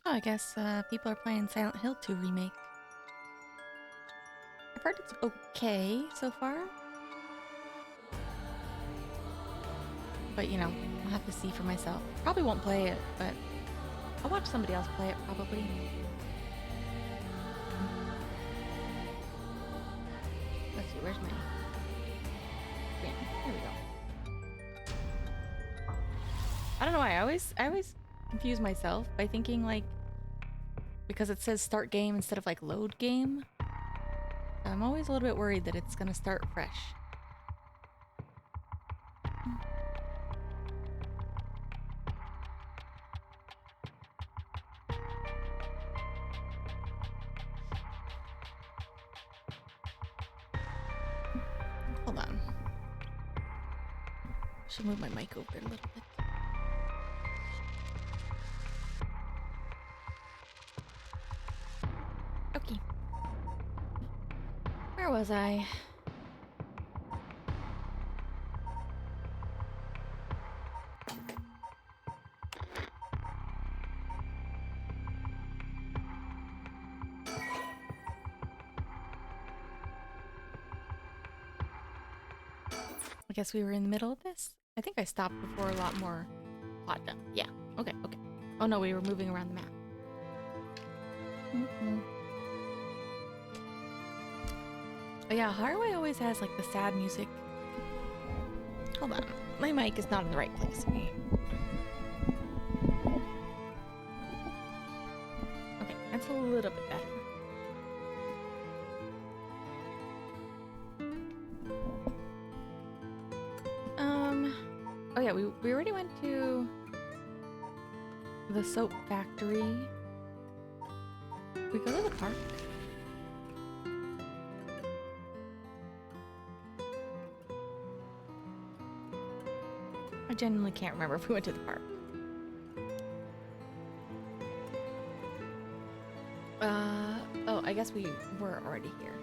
Oh, I guess people are playing Silent Hill 2 remake. I've heard it's okay so far. But you know, I'll have to see for myself. Probably won't play it, but I'll watch somebody else play it probably. Let's see, where's my... Yeah, there we go. I don't know why, I always confuse myself by thinking like, because it says start game instead of like load game. I'm always a little bit worried that it's gonna start fresh. Hold on. Should move my mic over a little bit. Okay. Where was I? I guess we were in the middle of this? I think I stopped before a lot more plot done. Yeah, okay. Oh no, we were moving around the map. Oh yeah, Highway always has like the sad music. Hold on, my mic is not in the right place. Okay, that's a little bit better. Oh yeah, we already went to the soap factory. We go to the park. I genuinely can't remember if we went to the park. Oh, I guess we were already here.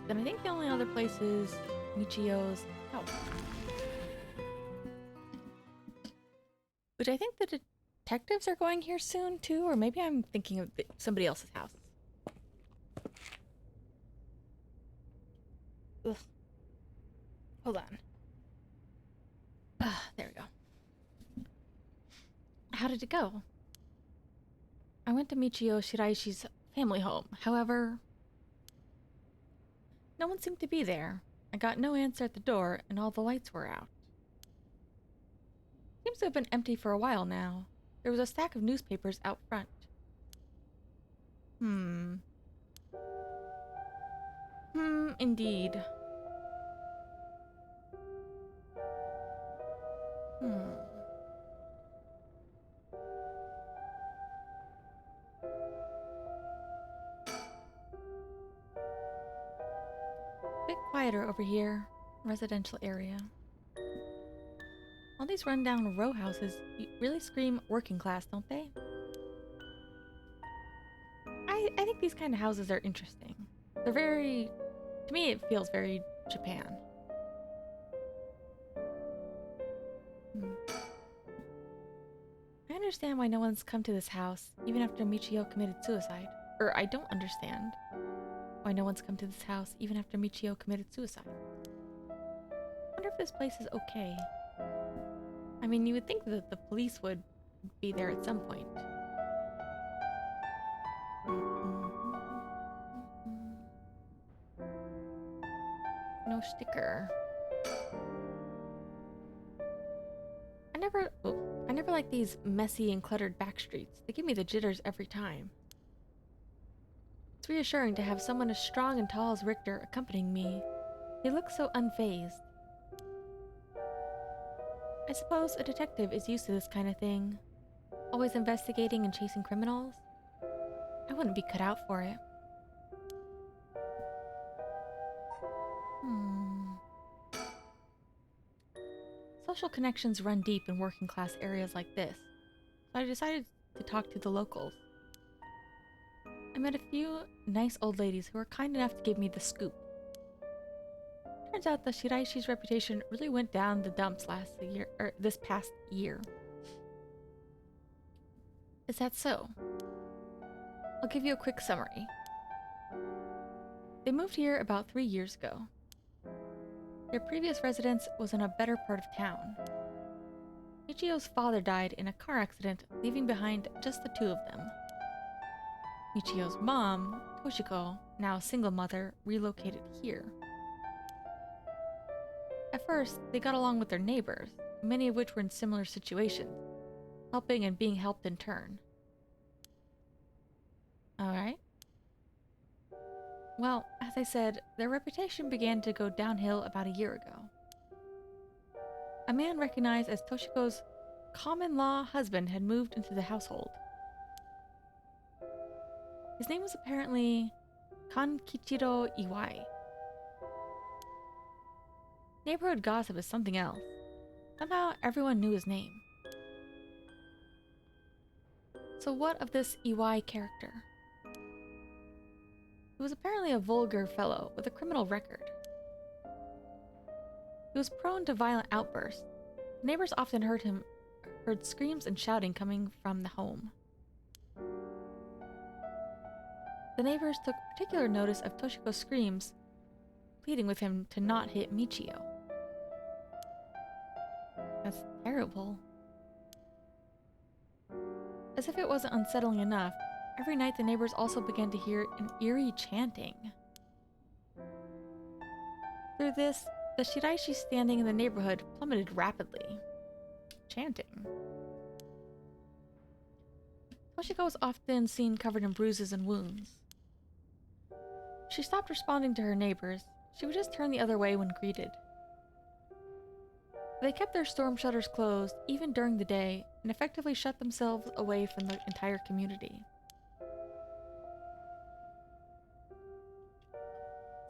Then I think the only other place is Michio's house. Which I think the detectives are going here soon too, or maybe I'm thinking of somebody else's house. Ugh. Hold on. There we go. How did it go? I went to Michio Shiraishi's family home. However, no one seemed to be there. I got no answer at the door, and all the lights were out. Seems to have been empty for a while now. There was a stack of newspapers out front. Indeed. Bit quieter over here. Residential area. All these rundown row houses really scream working class, don't they? I think these kind of houses are interesting. They're very... To me, it feels very Japan. I understand why no one's come to this house, even after Michio committed suicide. Or, I don't understand why no one's come to this house, even after Michio committed suicide. I wonder if this place is okay. I mean, you would think that the police would be there at some point. No sticker. I never like these messy and cluttered back streets. They give me the jitters every time. It's reassuring to have someone as strong and tall as Richter accompanying me. He looks so unfazed. I suppose a detective is used to this kind of thing. Always investigating and chasing criminals. I wouldn't be cut out for it. Social connections run deep in working class areas like this, so I decided to talk to the locals. I met a few nice old ladies who were kind enough to give me the scoop. turns out the Shiraishi's reputation really went down the dumps this past year. Is that so? I'll give you a quick summary. They moved here about 3 years ago. Their previous residence was in a better part of town. Michio's father died in a car accident, leaving behind just the two of them. Michio's mom, Toshiko, now a single mother, relocated here. At first, they got along with their neighbors, many of which were in similar situations, helping and being helped in turn. Alright. Well, as I said, their reputation began to go downhill about a year ago. A man recognized as Toshiko's common-law husband had moved into the household. His name was apparently Kankichiro Iwai. Neighborhood gossip is something else. Somehow everyone knew his name. So what of this Iwai character? He was apparently a vulgar fellow with a criminal record. He was prone to violent outbursts. Neighbors often heard screams and shouting coming from the home. The neighbors took particular notice of Toshiko's screams, pleading with him to not hit Michio. That's terrible. As if it wasn't unsettling enough, every night the neighbors also began to hear an eerie chanting. Through this, the Shiraishi standing in the neighborhood plummeted rapidly. Chanting. Toshiko was often seen covered in bruises and wounds. She stopped responding to her neighbors. She would just turn the other way when greeted. They kept their storm shutters closed even during the day and effectively shut themselves away from the entire community.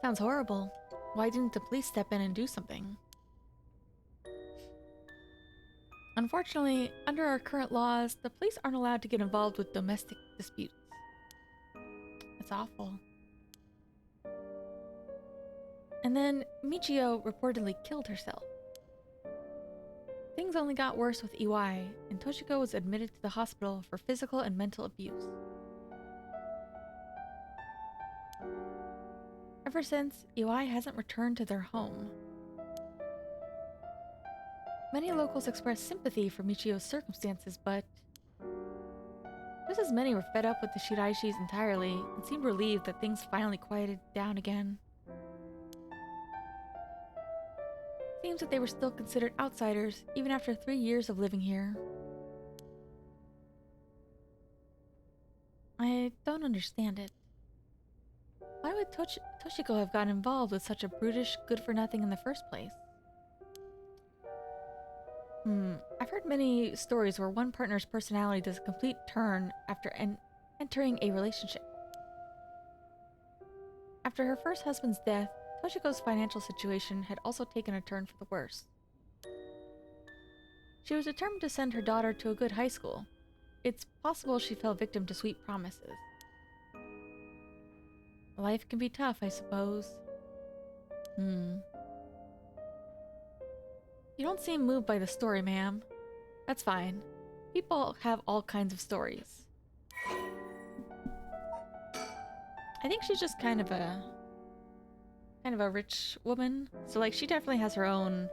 Sounds horrible. Why didn't the police step in and do something? Unfortunately, under our current laws, the police aren't allowed to get involved with domestic disputes. That's awful. And then Michio reportedly killed herself. Things only got worse with Iwai, and Toshiko was admitted to the hospital for physical and mental abuse. Ever since, Iwai hasn't returned to their home. Many locals expressed sympathy for Michio's circumstances, but just as many were fed up with the Shiraishis entirely and seemed relieved that things finally quieted down again. Seems that they were still considered outsiders even after 3 years of living here. I don't understand it. Why would Toshiko have gotten involved with such a brutish, good-for-nothing in the first place? I've heard many stories where one partner's personality does a complete turn after entering a relationship. After her first husband's death, Toshiko's financial situation had also taken a turn for the worse. She was determined to send her daughter to a good high school. It's possible she fell victim to sweet promises. Life can be tough, I suppose. You don't seem moved by the story, ma'am. That's fine. People have all kinds of stories. I think she's just kind of a rich woman. So like she definitely has her own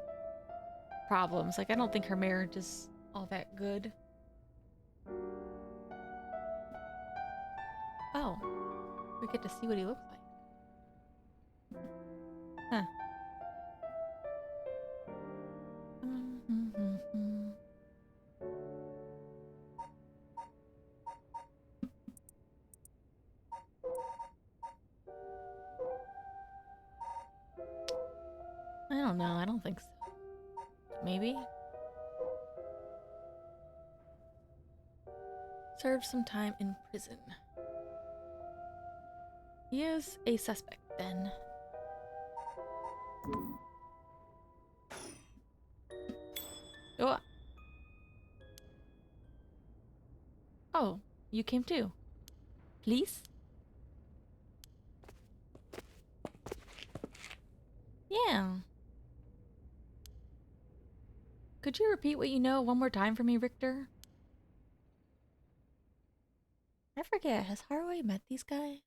problems. Like I don't think her marriage is all that good. Oh. We get to see what he looks like. Huh. I don't know. I don't think so. Maybe? Served some time in prison. He is a suspect, then. Oh. Oh, you came too. Please? Yeah, Could you repeat what you know one more time for me, Richter? I forget, has Haraway met these guys?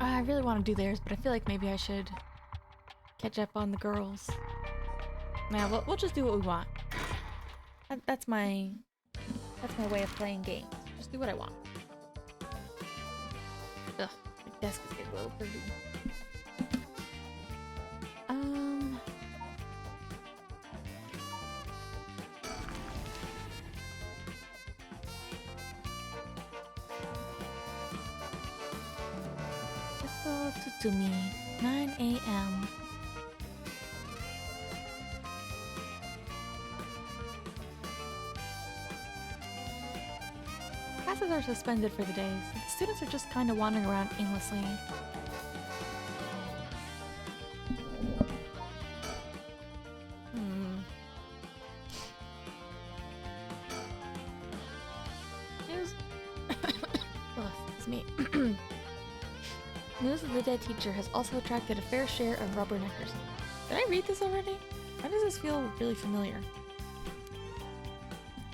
I really want to do theirs, but I feel like maybe I should catch up on the girls. Nah, we'll just do what we want. That's my way of playing games. Just do what I want. Ugh, my desk is getting a little dirty. To me, 9 a.m. Classes are suspended for the day, so the students are just kind of wandering around aimlessly. News. Oh, it's me. News of the dead teacher has also attracted a fair share of rubberneckers. Did I read this already? Why does this feel really familiar?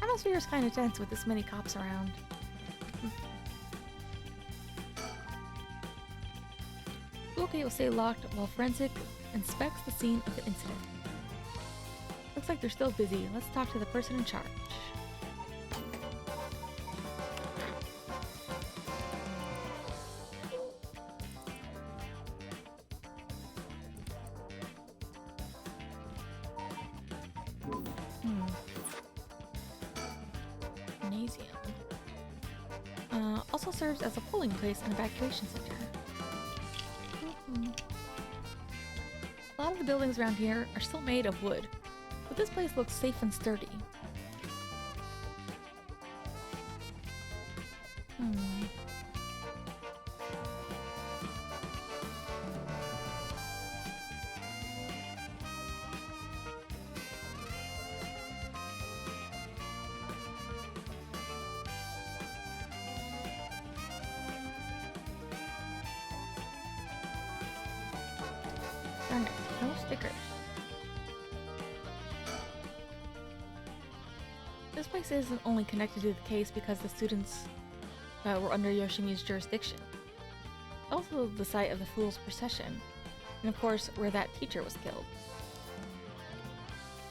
Atmosphere is kind of tense with this many cops around. School gate will stay locked while forensic inspects the scene of the incident. Looks like they're still busy. Let's talk to the person in charge. Also serves as a polling place and evacuation center. A lot of the buildings around here are still made of wood, but this place looks safe and sturdy. Darn it, no stickers. This place isn't only connected to the case because the students were under Yoshimi's jurisdiction. Also the site of the Fool's Procession, and of course where that teacher was killed.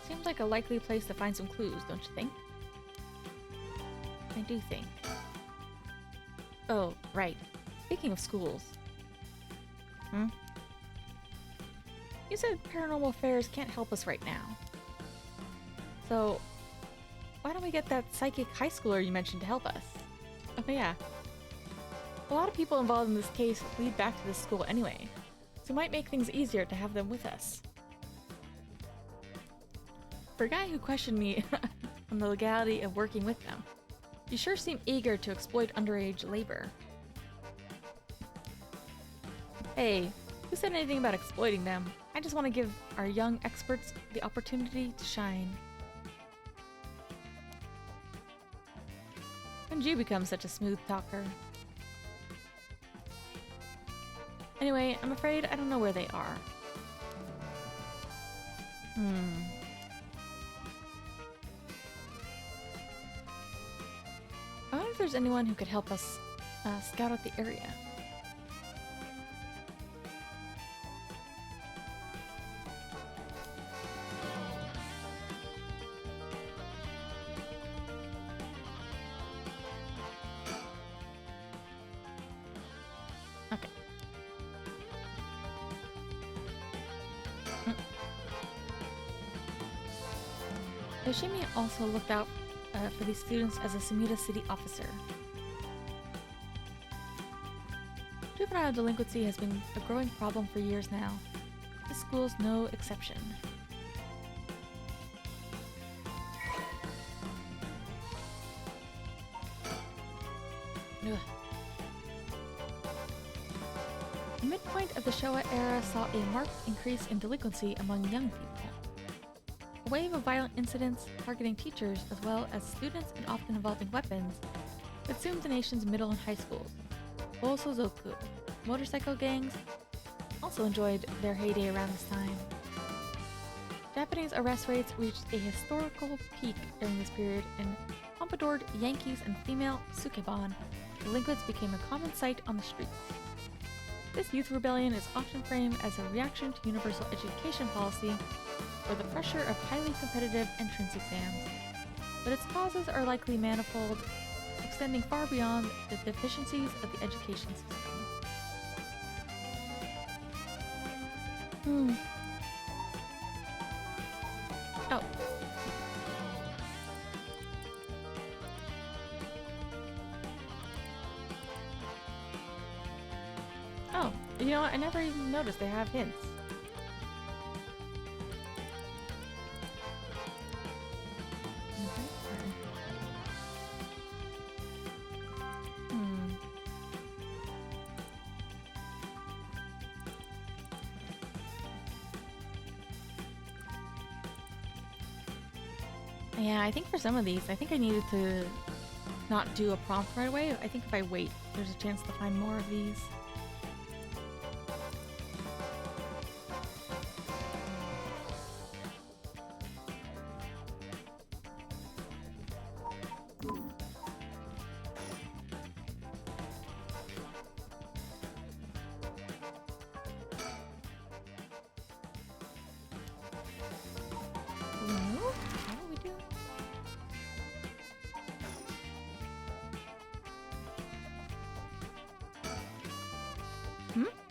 Seems like a likely place to find some clues, don't you think? I do think. Oh, right. Speaking of schools. You said Paranormal Affairs can't help us right now. So, why don't we get that psychic high schooler you mentioned to help us? Oh yeah. A lot of people involved in this case lead back to this school anyway, so it might make things easier to have them with us. For a guy who questioned me on the legality of working with them, you sure seem eager to exploit underage labor. Hey, who said anything about exploiting them? I just want to give our young experts the opportunity to shine. When did you become such a smooth talker? Anyway, I'm afraid I don't know where they are. I wonder if there's anyone who could help us scout out the area. Yoshimi also looked out for these students as a Sumida city officer. Juvenile delinquency has been a growing problem for years now. This school's no exception. Ugh. The midpoint of the Showa era saw a marked increase in delinquency among young people. A wave of violent incidents targeting teachers as well as students and often involving weapons consumed the nation's middle and high schools. Bosozoku, motorcycle gangs, also enjoyed their heyday around this time. Japanese arrest rates reached a historical peak during this period, and pompadoured Yankees and female sukeban delinquents became a common sight on the streets. This youth rebellion is often framed as a reaction to universal education policy or the pressure of highly competitive entrance exams, but its causes are likely manifold, extending far beyond the deficiencies of the education system. Oh. Oh, you know what? I never even noticed they have hints. Yeah, I think for some of these, I think I needed to not do a prompt right away. I think if I wait, there's a chance to find more of these.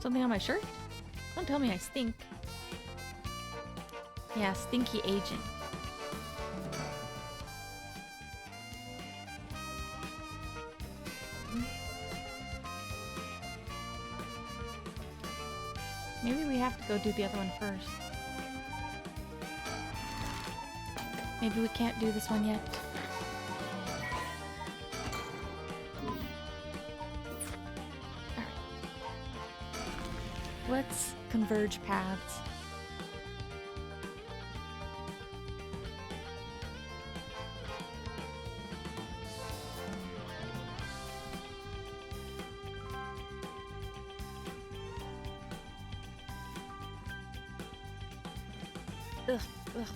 Something on my shirt? Don't tell me I stink. Yeah, stinky agent. Maybe we have to go do the other one first. Maybe we can't do this one yet. Let's converge paths. Ugh, ugh.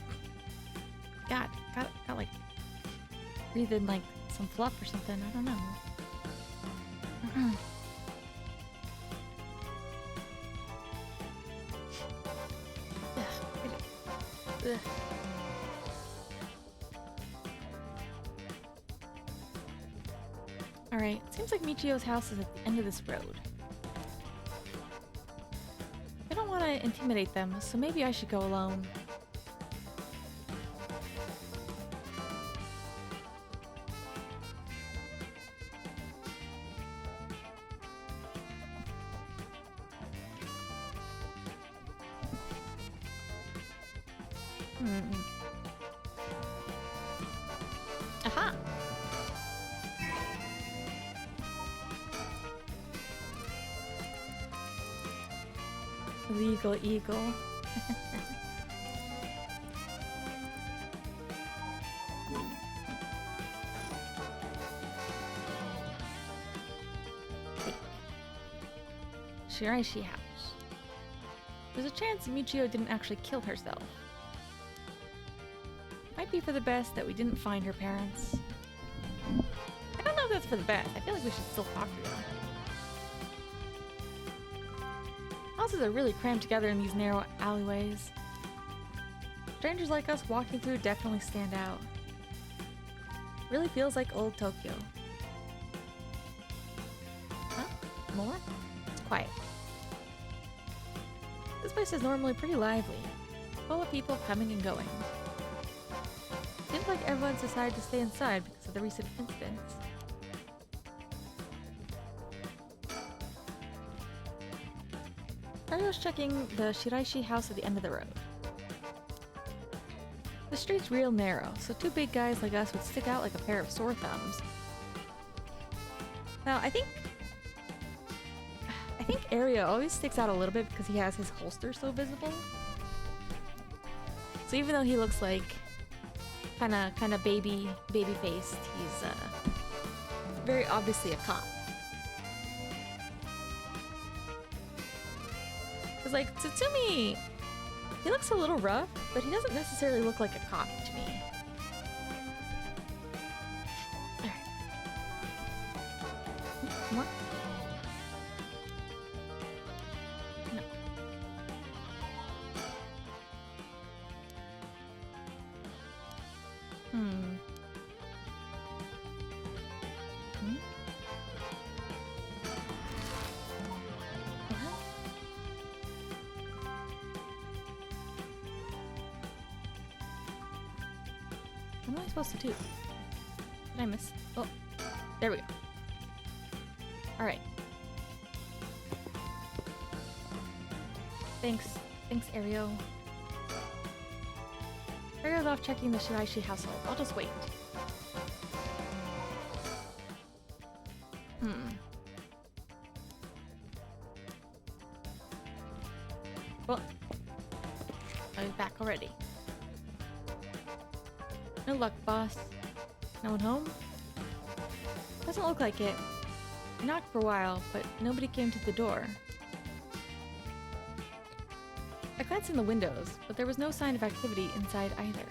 God, got like breathe in like some fluff or something. I don't know. Ugh. Alright, seems like Michio's house is at the end of this road. I don't want to intimidate them, so maybe I should go alone. Aha! Legal eagle. Shiraishi house. There's a chance Michio didn't actually kill herself. Might be for the best that we didn't find her parents. I don't know if that's for the best. I feel like we should still talk to them. Houses are really crammed together in these narrow alleyways. Strangers like us walking through definitely stand out. Really feels like old Tokyo. Huh? More? It's quiet. This place is normally pretty lively, full of people coming and going. Seems like everyone's decided to stay inside because of the recent incidents. Mario's checking the Shiraishi house at the end of the road. The street's real narrow, so two big guys like us would stick out like a pair of sore thumbs. Now, I think Aria always sticks out a little bit because he has his holster so visible. So even though he looks like kind of baby faced, he's very obviously a cop. Cause like Tsutsumi, he looks a little rough, but he doesn't necessarily look like a cop to me. All right. More? No. Hmm. What am I supposed to do? Did I miss? Oh, there we go. Alright. Thanks, Ario. Ario's off checking the Shiraishi household. I'll just wait. Well, I was back already. No luck, boss. No one home? Doesn't look like it. I knocked for a while, but nobody came to the door. I glanced in the windows, but there was no sign of activity inside either.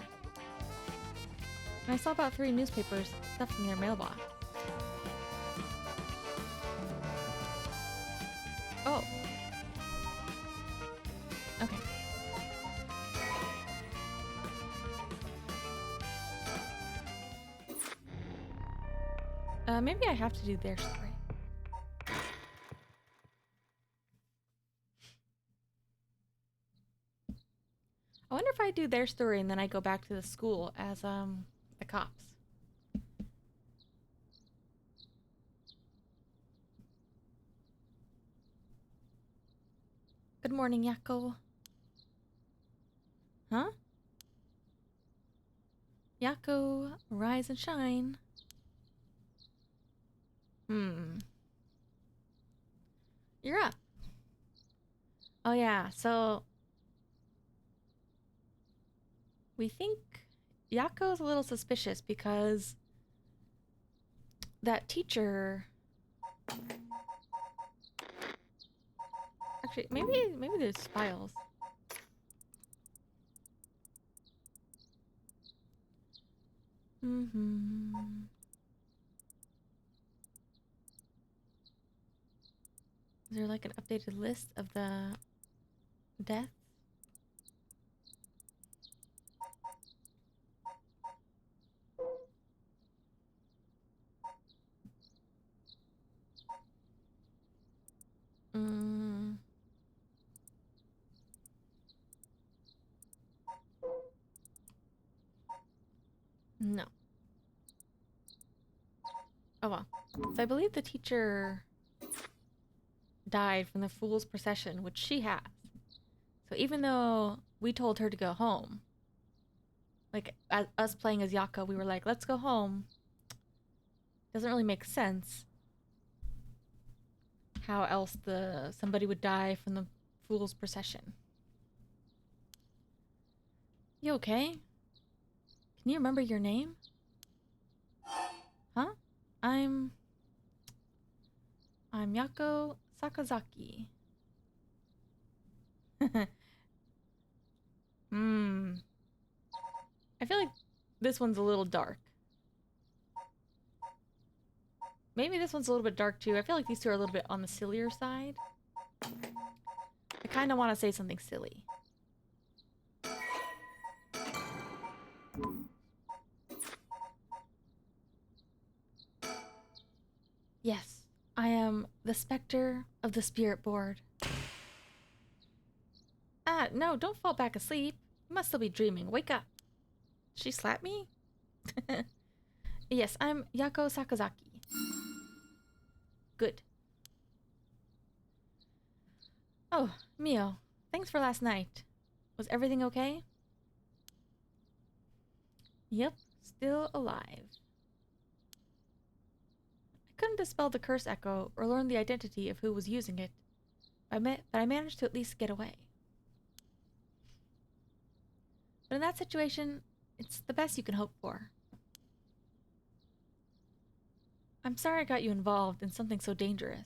And I saw about 3 newspapers stuffed in their mailbox. Oh. Okay. Maybe I have to do their story. I wonder if I do their story and then I go back to the school as, the cops. Good morning, Yako. Huh? Yako, rise and shine. You're up. Oh yeah, so we think Yako's a little suspicious because that teacher... Actually, maybe there's files. Is there like an updated list of the deaths? No. Oh well. So I believe the teacher died from the Fool's Procession, which she has. So even though we told her to go home, like us playing as Yaka, we were like, let's go home. Doesn't really make sense how else somebody would die from the Fool's Procession. You okay? Can you remember your name? Huh? I'm Yako Sakazaki. I feel like this one's a little dark. Maybe this one's a little bit dark too. I feel like these two are a little bit on the sillier side. I kind of want to say something silly. Yes, I am the specter of the spirit board. Ah, no, don't fall back asleep. You must still be dreaming. Wake up. Did she slap me? Yes, I'm Yako Sakazaki. Good. Oh, Mio, thanks for last night. Was everything okay? Yep, still alive. I couldn't dispel the curse echo or learn the identity of who was using it, but I managed to at least get away. But in that situation, it's the best you can hope for. I'm sorry I got you involved in something so dangerous.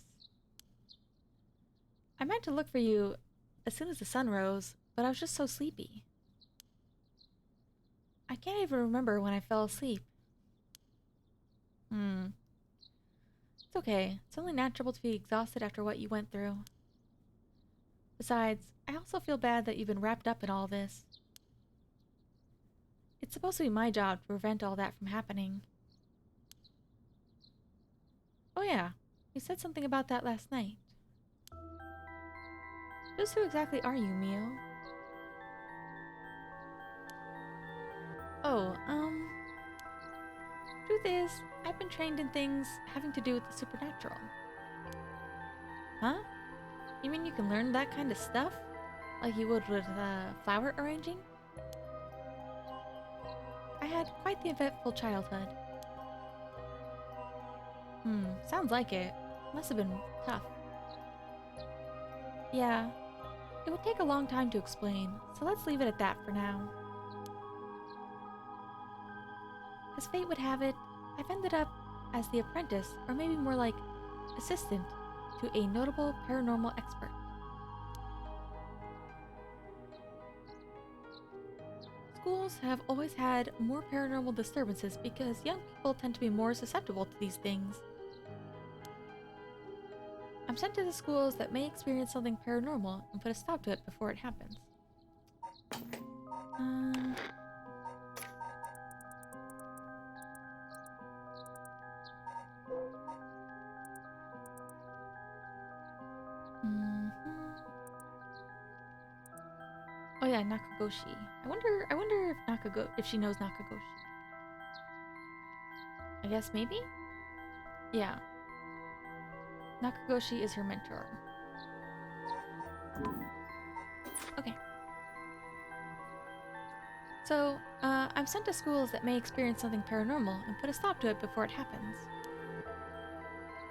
I meant to look for you as soon as the sun rose, but I was just so sleepy. I can't even remember when I fell asleep. It's okay. It's only natural to be exhausted after what you went through. Besides, I also feel bad that you've been wrapped up in all this. It's supposed to be my job to prevent all that from happening. Oh yeah, you said something about that last night. Just who exactly are you, Mio? Oh, truth is, I've been trained in things having to do with the supernatural. Huh? You mean you can learn that kind of stuff? Like you would with, flower arranging? I had quite the eventful childhood. Sounds like it. Must have been tough. Yeah, it would take a long time to explain, so let's leave it at that for now. As fate would have it, I've ended up as the apprentice, or maybe more like assistant, to a notable paranormal expert. Schools have always had more paranormal disturbances because young people tend to be more susceptible to these things. I'm sent to the schools that may experience something paranormal and put a stop to it before it happens. Oh yeah, Nakagoshi. I wonder if she knows Nakagoshi. I guess maybe? Yeah. Nakagoshi is her mentor. Okay. So, I'm sent to schools that may experience something paranormal and put a stop to it before it happens.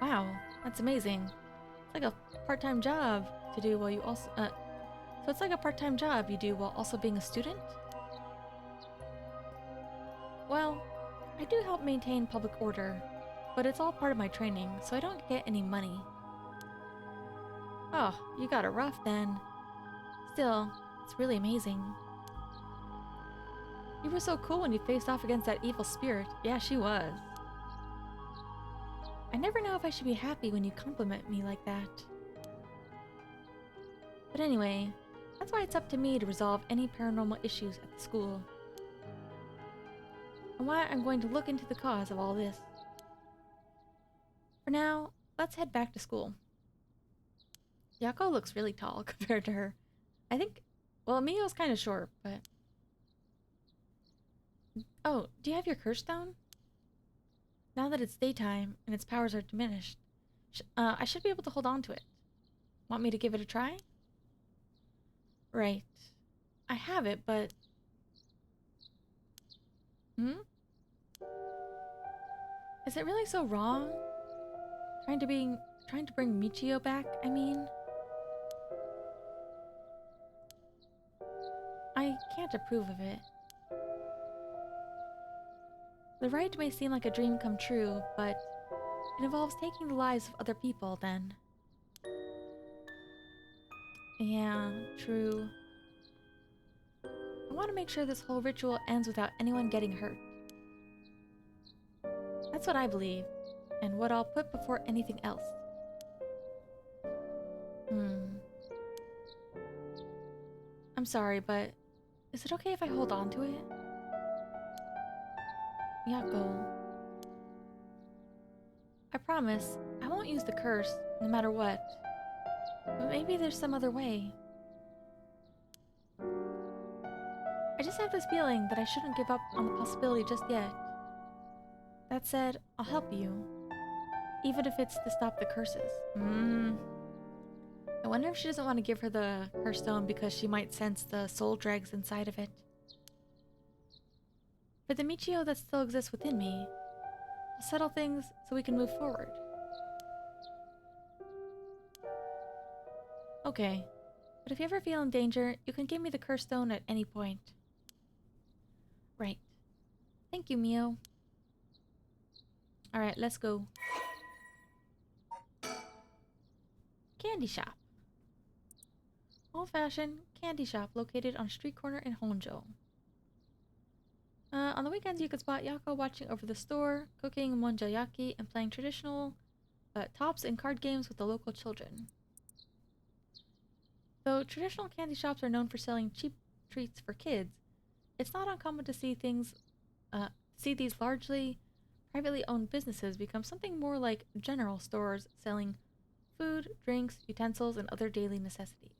Wow, that's amazing. It's like a part-time job to do while you also, so it's like a part-time job you do while also being a student? Well, I do help maintain public order, but it's all part of my training, so I don't get any money. Oh, you got it rough then. Still, it's really amazing. You were so cool when you faced off against that evil spirit. Yeah, she was. I never know if I should be happy when you compliment me like that. But anyway, that's why it's up to me to resolve any paranormal issues at the school. And why I'm going to look into the cause of all this. For now, let's head back to school. Yako looks really tall compared to her. I think, well, Mio's kind of short, but... Oh, do you have your curse stone? Now that it's daytime and its powers are diminished, I should be able to hold on to it. Want me to give it a try? Right. I have it, but... Is it really so wrong? Trying to bring Michio back, I mean? I can't approve of it. The rite may seem like a dream come true, but it involves taking the lives of other people, then. Yeah, true. I want to make sure this whole ritual ends without anyone getting hurt. That's what I believe, and what I'll put before anything else. I'm sorry, but is it okay if I hold on to it? Yako. I promise, I won't use the curse, no matter what. But maybe there's some other way. I just have this feeling that I shouldn't give up on the possibility just yet. That said, I'll help you. Even if it's to stop the curses. I wonder if she doesn't want to give her the curse stone because she might sense the soul dregs inside of it. For the Michio that still exists within me, I'll settle things so we can move forward. Okay, but if you ever feel in danger, you can give me the curse stone at any point. Right. Thank you, Mio. Alright, let's go. Candy shop. Old-fashioned candy shop located on a street corner in Honjo. On the weekends, you could spot Yako watching over the store, cooking monjayaki, and playing traditional tops and card games with the local children. Though traditional candy shops are known for selling cheap treats for kids, it's not uncommon to see these largely privately owned businesses become something more like general stores selling food, drinks, utensils, and other daily necessities.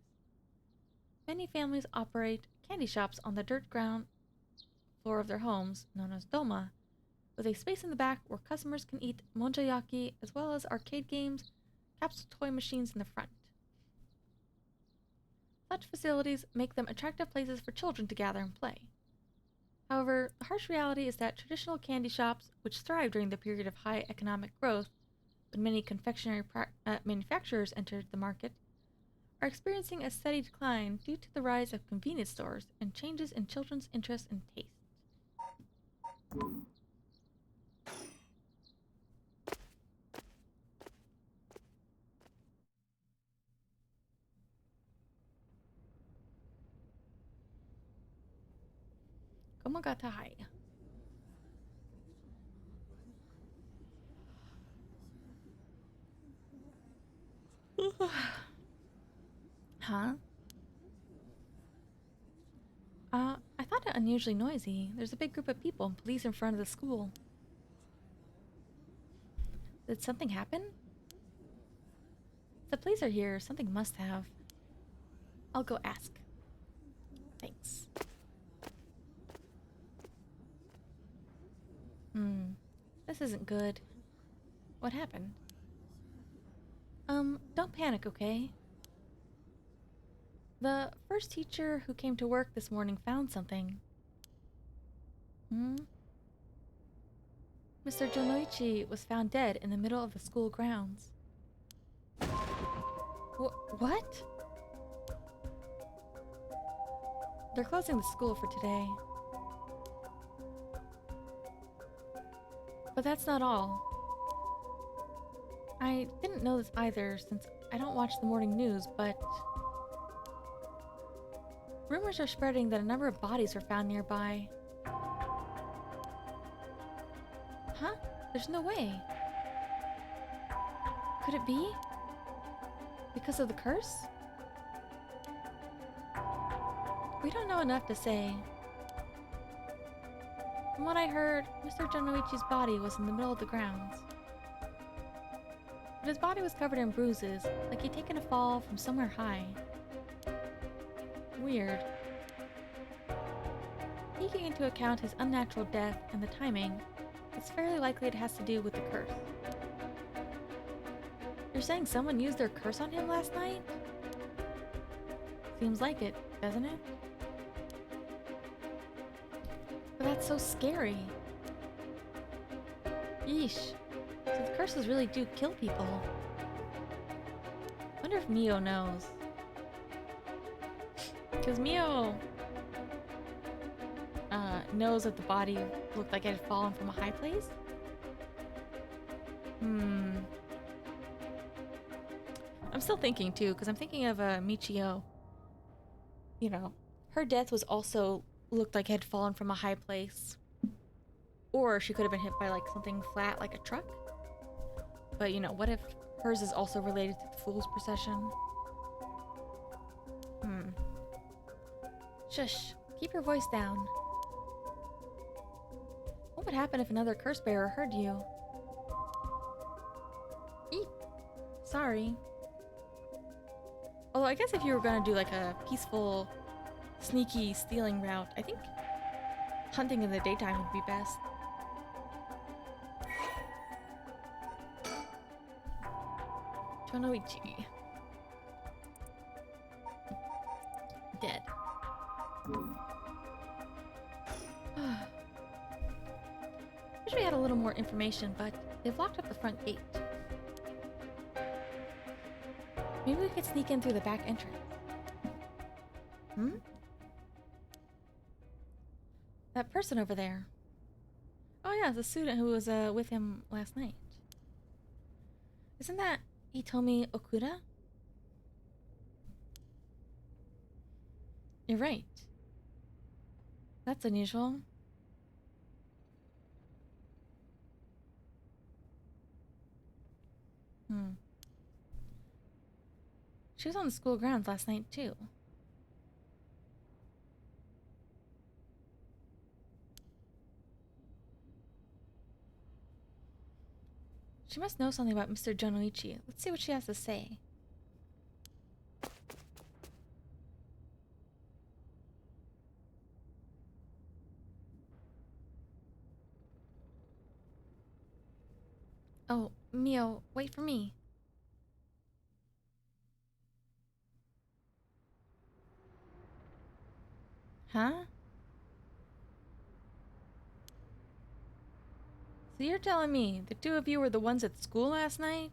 Many families operate candy shops on the dirt ground floor of their homes, known as doma, with a space in the back where customers can eat monjayaki as well as arcade games, capsule toy machines in the front. Such facilities make them attractive places for children to gather and play. However, the harsh reality is that traditional candy shops, which thrived during the period of high economic growth, when many confectionery manufacturers entered the market, are experiencing a steady decline due to the rise of convenience stores and changes in children's interests and taste. Komagatai. Huh? I thought it unusually noisy. There's a big group of people and police in front of the school. Did something happen? If the police are here, something must have. I'll go ask. Thanks. This isn't good. What happened? Don't panic, okay? The first teacher who came to work this morning found something. Mr. Jonoichi was found dead in the middle of the school grounds. What? They're closing the school for today. But that's not all. I didn't know this either since I don't watch the morning news, but rumors are spreading that a number of bodies were found nearby. Huh? There's no way. Could it be? Because of the curse? We don't know enough to say. From what I heard, Mr. Jonoichi's body was in the middle of the grounds. But his body was covered in bruises, like he'd taken a fall from somewhere high. Weird. Taking into account his unnatural death and the timing, it's fairly likely it has to do with the curse. You're saying someone used their curse on him last night? Seems like it, doesn't it? But that's so scary. Yeesh. So the curses really do kill people. Wonder if Mio knows. Because Mio knows that the body looked like it had fallen from a high place. I'm still thinking too, because I'm thinking of Michio. You know, her death was also looked like it had fallen from a high place. Or she could have been hit by like something flat like a truck. But you know, what if hers is also related to the Fool's Procession? Shush, keep your voice down. What would happen if another curse bearer heard you? Eep. Sorry. Although I guess if you were gonna do like a peaceful, sneaky stealing route, I think hunting in the daytime would be best. Jonoichi. Dead. Wish we had a little more information, but they've locked up the front gate. Maybe we could sneak in through the back entrance. That person over there. Oh yeah, the student who was with him last night. Isn't that Hitomi Okuda? You're right. That's unusual. Hmm. She was on the school grounds last night too. She must know something about Mr. Jonoichi. Let's see what she has to say. Oh, Mio, wait for me. Huh? So you're telling me the two of you were the ones at school last night?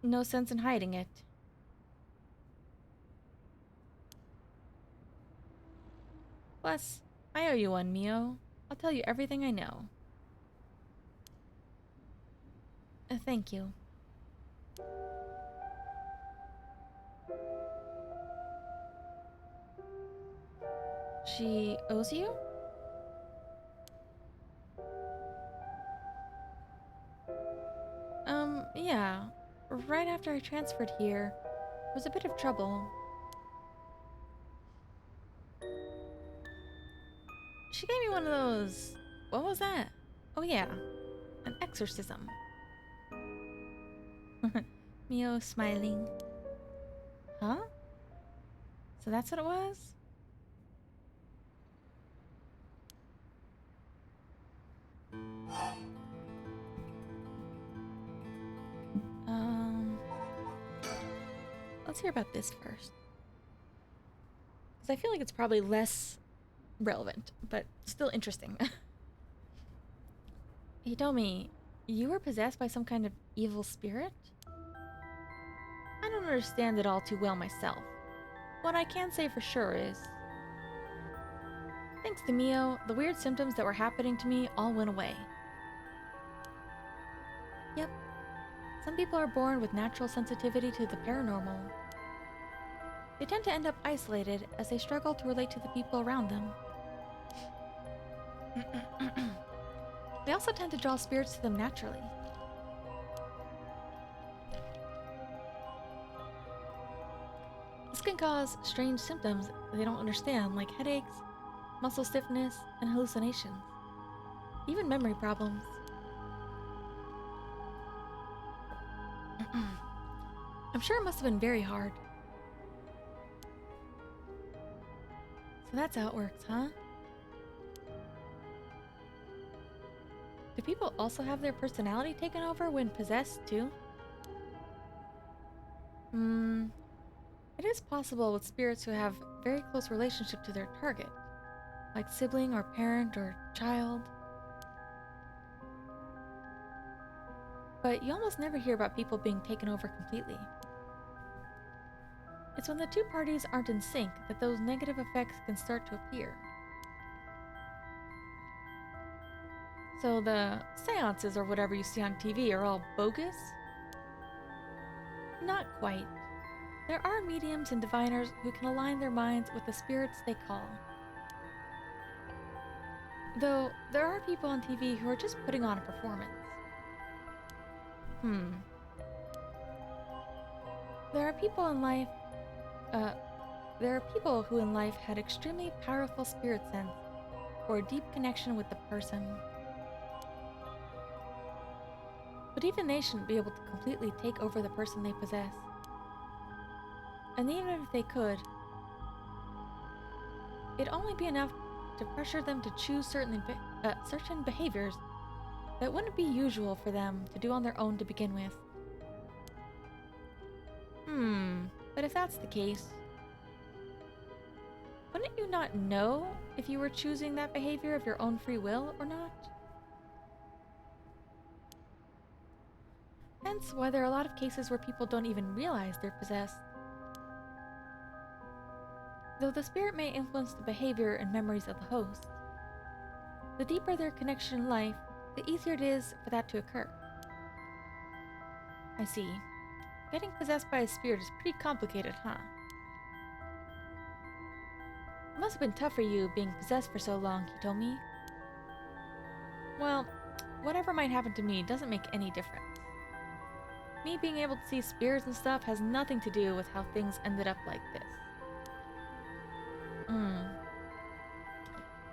No sense in hiding it. Plus, I owe you one, Mio. I'll tell you everything I know. Thank you. She owes you? Yeah. Right after I transferred here, there was a bit of trouble. She gave me one of those... What was that? Oh yeah, an exorcism. Mio smiling. Huh? So that's what it was? Um... Let's hear about this first. Because I feel like it's probably less relevant, but still interesting. Hitomi, you were possessed by some kind of evil spirit? I don't understand it all too well myself. What I can say for sure is, thanks to Mio, the weird symptoms that were happening to me all went away. Yep, some people are born with natural sensitivity to the paranormal. They tend to end up isolated as they struggle to relate to the people around them. They also tend to draw spirits to them naturally. This can cause strange symptoms they don't understand, like headaches, muscle stiffness, and hallucinations. Even memory problems. I'm sure it must have been very hard. So that's how it works, huh? Do people also have their personality taken over when possessed, too? It is possible with spirits who have very close relationship to their target, like sibling or parent or child. But you almost never hear about people being taken over completely. It's when the two parties aren't in sync that those negative effects can start to appear. So the seances or whatever you see on TV are all bogus? Not quite. There are mediums and diviners who can align their minds with the spirits they call. Though, there are people on TV who are just putting on a performance. There are people in life, there are people who in life had extremely powerful spirit sense or a deep connection with the person. But even they shouldn't be able to completely take over the person they possess. And even if they could, it'd only be enough to pressure them to choose certain behaviors that wouldn't be usual for them to do on their own to begin with. But if that's the case, wouldn't you not know if you were choosing that behavior of your own free will or not? Hence why there are a lot of cases where people don't even realize they're possessed. Though the spirit may influence the behavior and memories of the host, the deeper their connection in life, the easier it is for that to occur. I see. Getting possessed by a spirit is pretty complicated, huh? It must have been tough for you being possessed for so long, he told me. Well, whatever might happen to me doesn't make any difference. Me being able to see spirits and stuff has nothing to do with how things ended up like this.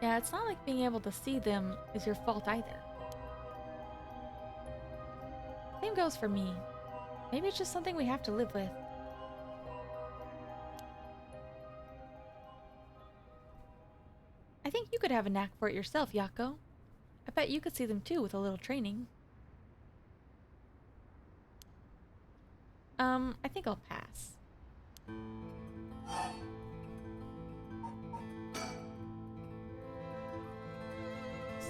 Yeah, it's not like being able to see them is your fault either. Same goes for me. Maybe it's just something we have to live with. I think you could have a knack for it yourself, Yako. I bet you could see them too with a little training. I think I'll pass.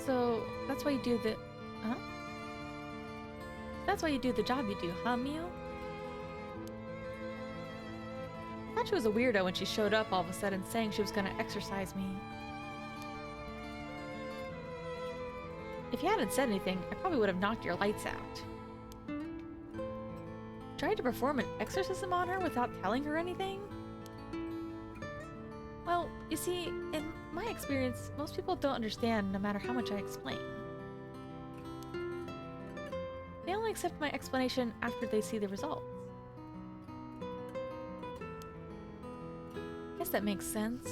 So, that's why you do the... Huh? That's why you do the job you do, huh, Mio? I thought she was a weirdo when she showed up all of a sudden saying she was gonna exorcise me. If you hadn't said anything, I probably would have knocked your lights out. Tried to perform an exorcism on her without telling her anything? Well, you see, in my experience, most people don't understand no matter how much I explain. They only accept my explanation after they see the results. Guess that makes sense.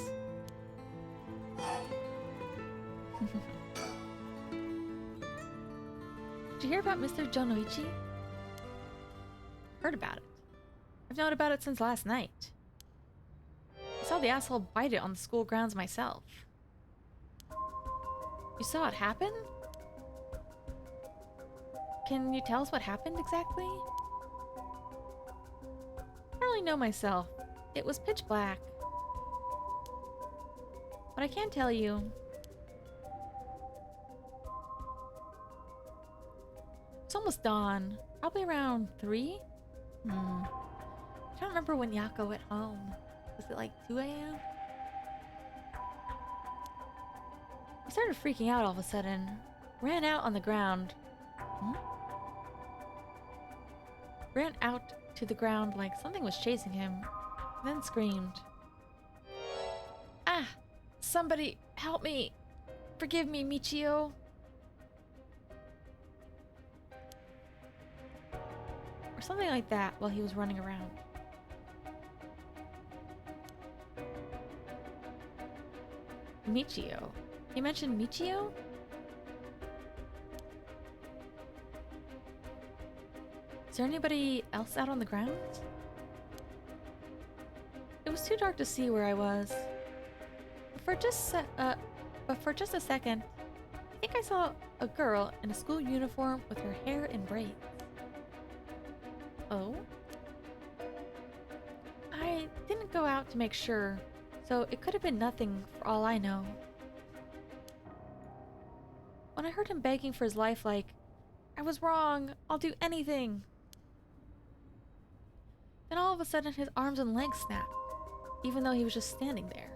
Did you hear about Mr. Jonoichi? Heard about it. I've known about it since last night. I saw the asshole bite it on the school grounds myself. You saw it happen? Can you tell us what happened exactly? I don't really know myself. It was pitch black. But I can tell you. It's almost dawn. Probably around 3? I don't remember when Yako went home. Was it like 2 a.m.? He started freaking out all of a sudden. Ran out on the ground. Ran out to the ground like something was chasing him. Then screamed. Ah! Somebody help me! Forgive me, Michio! Or something like that while he was running around. Michio. You mentioned Michio? Is there anybody else out on the grounds? It was too dark to see where I was. But for just a second, I think I saw a girl in a school uniform with her hair in braids. Oh? I didn't go out to make sure, so it could have been nothing for all I know. When I heard him begging for his life like, I was wrong, I'll do anything. Then all of a sudden his arms and legs snapped, even though he was just standing there.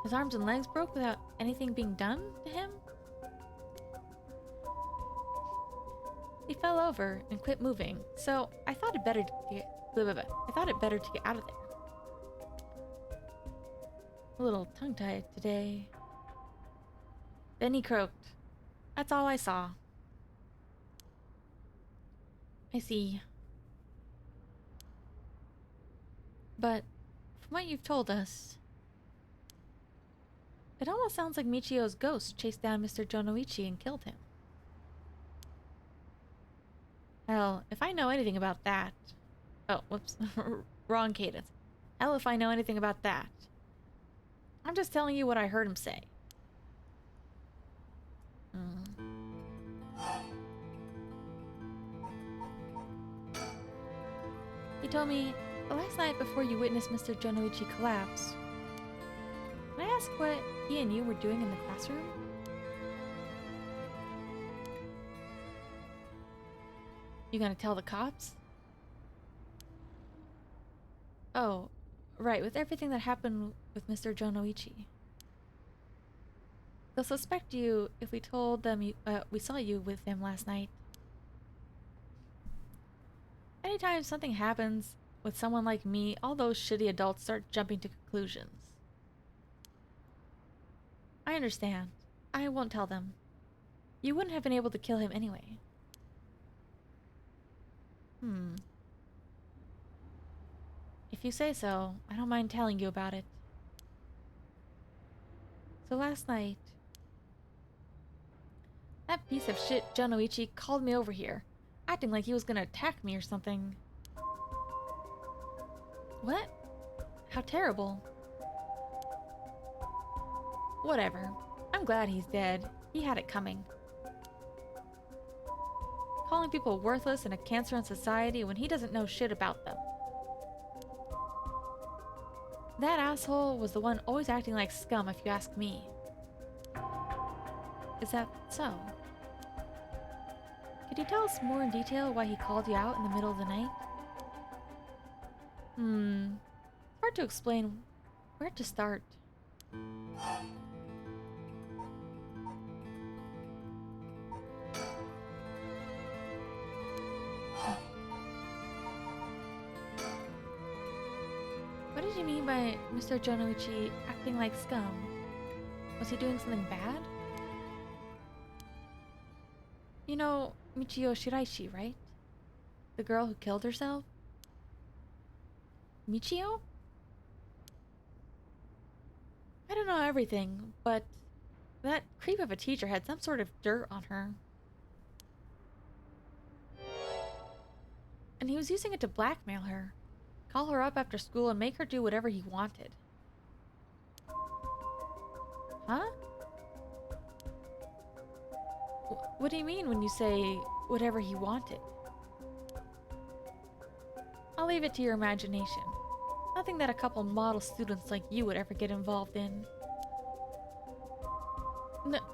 His arms and legs broke without anything being done to him? He fell over and quit moving, so I thought it better to get out of there. A little tongue-tied today. Then he croaked. That's all I saw. I see. But from what you've told us, it almost sounds like Michio's ghost chased down Mr. Jonoichi and killed him. Hell, if I know anything about that... Oh, whoops. Wrong cadence. Hell, if I know anything about that. I'm just telling you what I heard him say. He told me, the last night before you witnessed Mr. Jonoichi collapse. Can I ask what he and you were doing in the classroom? You gonna tell the cops? Oh, right, with everything that happened with Mr. Jonoichi. They'll suspect you if we told them we saw you with him last night. Anytime something happens with someone like me, all those shitty adults start jumping to conclusions. I understand. I won't tell them. You wouldn't have been able to kill him anyway. If you say so, I don't mind telling you about it. So last night, that piece of shit Jonoichi called me over here, acting like he was gonna attack me or something. What? How terrible. Whatever. I'm glad he's dead. He had it coming. Calling people worthless and a cancer on society when he doesn't know shit about them. That asshole was the one always acting like scum if you ask me. Is that so? Could you tell us more in detail why he called you out in the middle of the night? Hard to explain where to start. What did you mean by Mr. Jonoichi acting like scum? Was he doing something bad? You know Michio Shiraishi, right? The girl who killed herself? Michio? I don't know everything, but that creep of a teacher had some sort of dirt on her. And he was using it to blackmail her. Call her up after school and make her do whatever he wanted. Huh? What do you mean when you say whatever he wanted? I'll leave it to your imagination. Nothing that a couple model students like you would ever get involved in.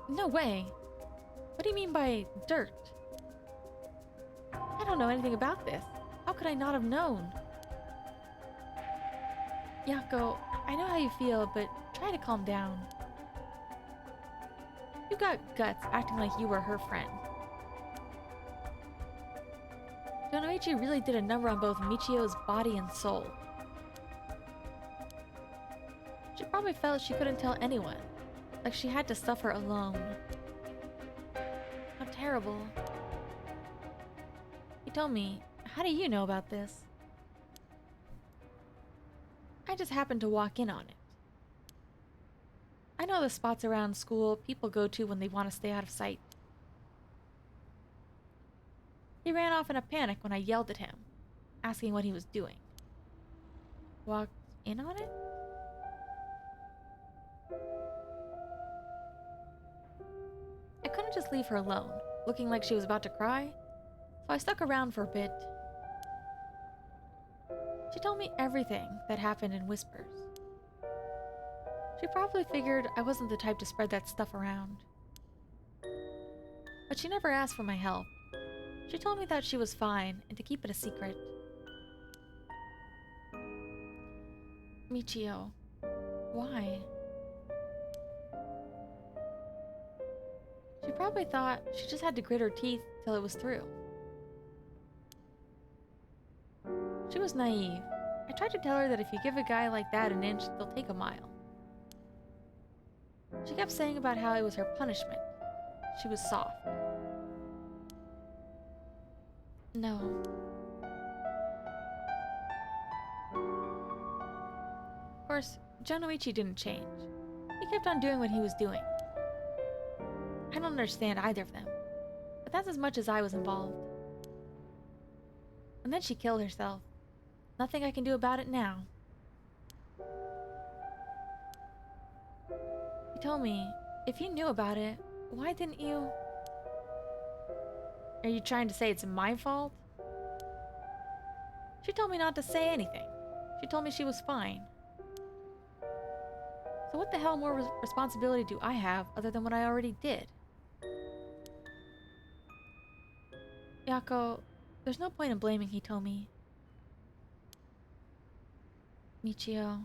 No way. What do you mean by dirt? I don't know anything about this. How could I not have known? Yako, I know how you feel, but try to calm down. You got guts acting like you were her friend. Jonoichi really did a number on both Michio's body and soul. She probably felt she couldn't tell anyone, like she had to suffer alone. How terrible. He told me, how do you know about this? I just happened to walk in on it. I know the spots around school people go to when they want to stay out of sight. He ran off in a panic when I yelled at him, asking what he was doing. Walked in on it? I couldn't just leave her alone, looking like she was about to cry, so I stuck around for a bit. She told me everything that happened in whispers. She probably figured I wasn't the type to spread that stuff around. But she never asked for my help. She told me that she was fine and to keep it a secret. Michio, why? She probably thought she just had to grit her teeth till it was through. She was naive. I tried to tell her that if you give a guy like that an inch, they'll take a mile. She kept saying about how it was her punishment. She was soft. No. Of course, Jonoichi didn't change. He kept on doing what he was doing. I don't understand either of them, but that's as much as I was involved. And then she killed herself. Nothing I can do about it now. He told me, if you knew about it, why didn't you... Are you trying to say it's my fault? She told me not to say anything. She told me she was fine. So what the hell more responsibility do I have other than what I already did? Yako, there's no point in blaming, he told me. Michio.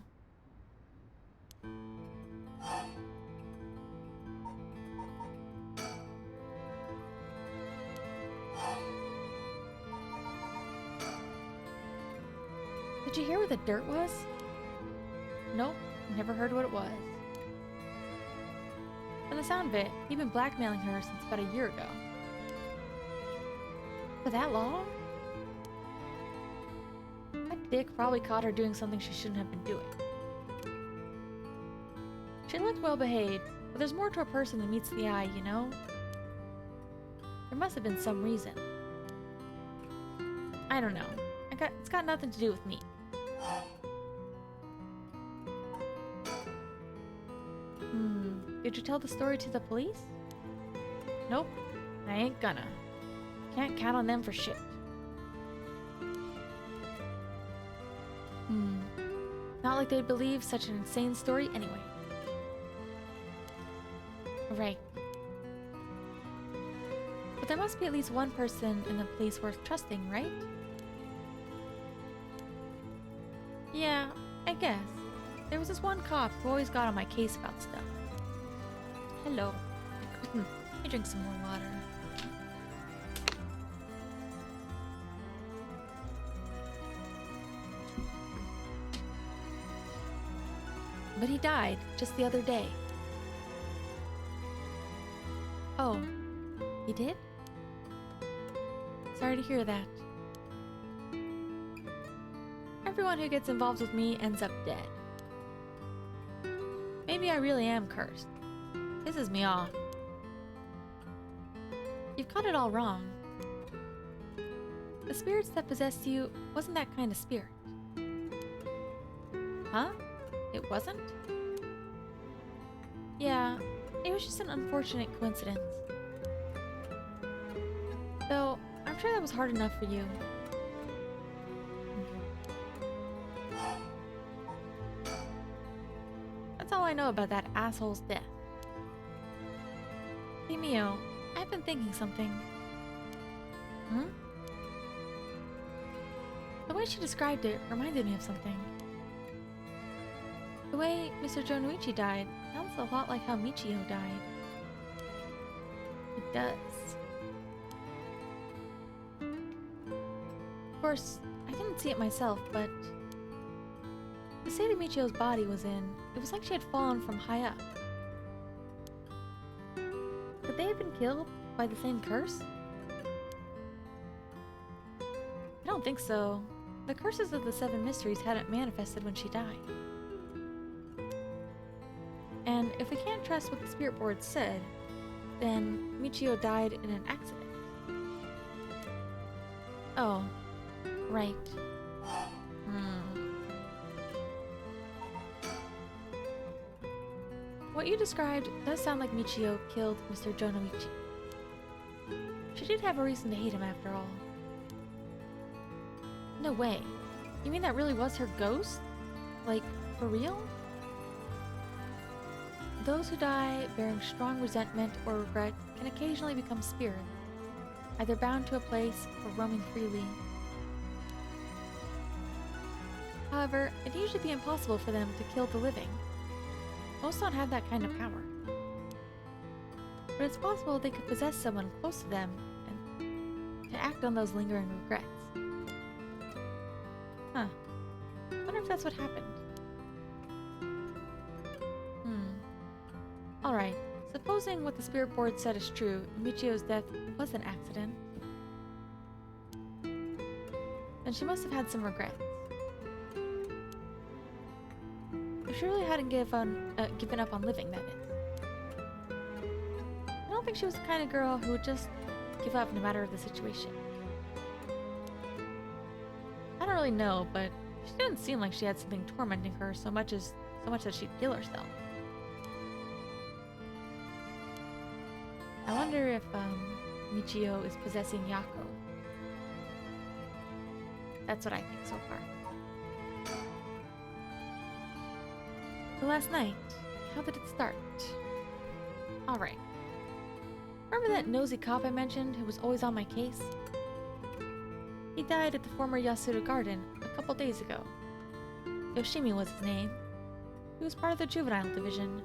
Did you hear where the dirt was? Nope, never heard what it was. From the sound of it, you've been blackmailing her since about a year ago. For that long? That dick probably caught her doing something she shouldn't have been doing. She looked well behaved, but there's more to a person than meets the eye, you know? There must have been some reason. I don't know. It's got nothing to do with me. Did you tell the story to the police? Nope. I ain't gonna. Can't count on them for shit. Not like they'd believe such an insane story anyway. Right. But there must be at least one person in the police worth trusting, right? Yeah, I guess. There was this one cop who always got on my case about stuff. Hello. Let me drink some more water. But he died just the other day. Oh, he did? Sorry to hear that. Everyone who gets involved with me ends up dead. Maybe I really am cursed. Pisses me off. You've got it all wrong. The spirits that possessed you wasn't that kind of spirit. Huh? It wasn't? Yeah, it was just an unfortunate coincidence. Though, I'm sure that was hard enough for you. That's all I know about that asshole's death. Hey Mio, I've been thinking something. The way she described it reminded me of something. The way Mr. Jonuichi died sounds a lot like how Michio died. It does. Of course, I didn't see it myself, but the state of Michio's body was in, it was like she had fallen from high up. Could they have been killed by the same curse? I don't think so. The curses of the Seven Mysteries hadn't manifested when she died. And if we can't trust what the spirit board said, then Michio died in an accident. Oh, right. What you described does sound like Michio killed Mr. Jonuichi. She did have a reason to hate him after all. No way. You mean that really was her ghost? Like, for real? Those who die bearing strong resentment or regret can occasionally become spirits, either bound to a place or roaming freely. However, it'd usually be impossible for them to kill the living. Most don't have that kind of power. But it's possible they could possess someone close to them and to act on those lingering regrets. Huh. Wonder if that's what happened. Alright, supposing what the spirit board said is true, and Michio's death was an accident, then she must have had some regrets. She really hadn't given up on living, that is. I don't think she was the kind of girl who would just give up no matter the situation. I don't really know, but she didn't seem like she had something tormenting her so much that she'd kill herself. I wonder if Michio is possessing Yako. That's what I think so far. So last night, how did it start? Alright. Remember that nosy cop I mentioned who was always on my case? He died at the former Yasuda Garden a couple days ago. Yoshimi was his name. He was part of the juvenile division.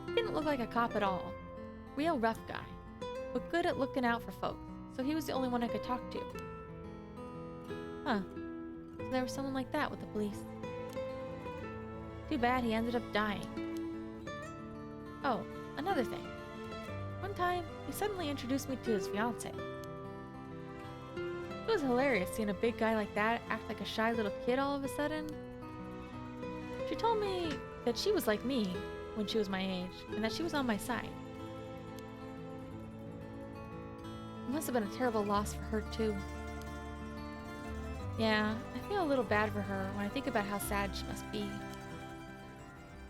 He didn't look like a cop at all. Real rough guy, but good at looking out for folks, so he was the only one I could talk to. Huh. So there was someone like that with the police. Too bad he ended up dying. Oh, another thing. One time, he suddenly introduced me to his fiancée. It was hilarious seeing a big guy like that act like a shy little kid all of a sudden. She told me that she was like me when she was my age, and that she was on my side. It must have been a terrible loss for her, too. Yeah, I feel a little bad for her when I think about how sad she must be.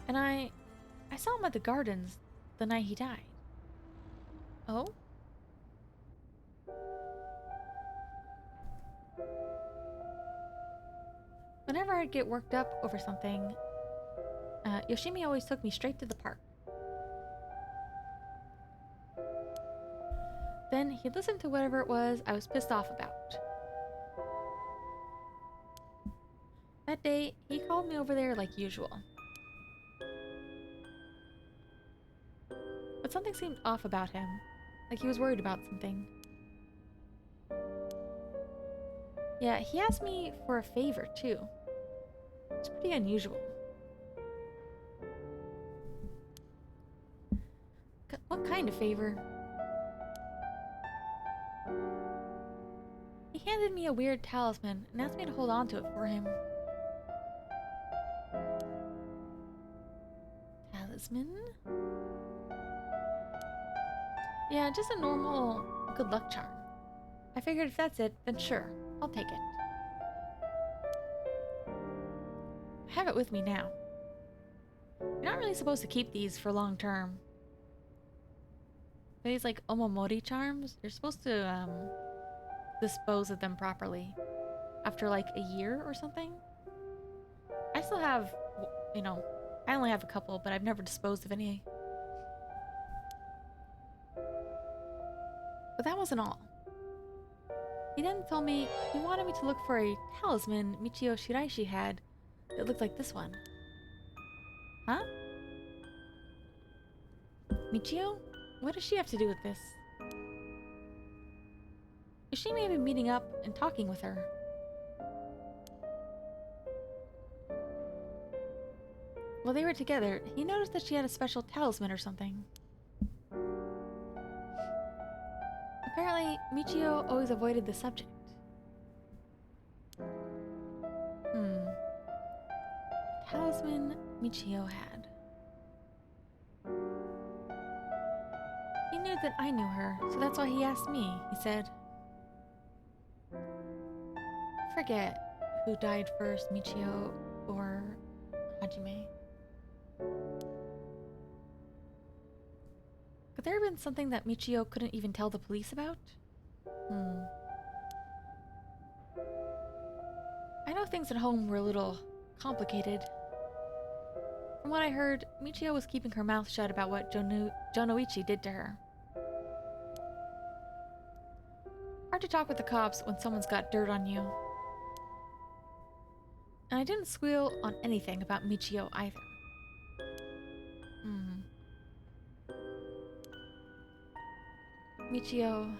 And I saw him at the gardens the night he died. Oh? Whenever I'd get worked up over something, Yoshimi always took me straight to the park. Then he'd listen to whatever it was I was pissed off about. That day, he called me over there like usual. But something seemed off about him, like he was worried about something. Yeah, he asked me for a favor, too. It's pretty unusual. What kind of favor? He handed me a weird talisman and asked me to hold on to it for him. Talisman? Yeah, just a normal good luck charm. I figured if that's it, then sure, I'll take it. I have it with me now. You're not really supposed to keep these for long term. These like omomori charms, you're supposed to dispose of them properly after like a year or something. I still have, you know, I only have a couple, but I've never disposed of any. But that wasn't all. He then told me he wanted me to look for a talisman Michio Shiraishi had that looked like this one. Huh? Michio? What does she have to do with this? Yoshimi had been meeting up and talking with her. While they were together, he noticed that she had a special talisman or something. Apparently, Michio always avoided the subject. Talisman Michio had. He knew that I knew her, so that's why he asked me, he said. I forget who died first, Michio or Hajime. Could there have been something that Michio couldn't even tell the police about? I know things at home were a little complicated. From what I heard, Michio was keeping her mouth shut about what Jonoichi did to her. Hard to talk with the cops when someone's got dirt on you. And I didn't squeal on anything about Michio either. Michio,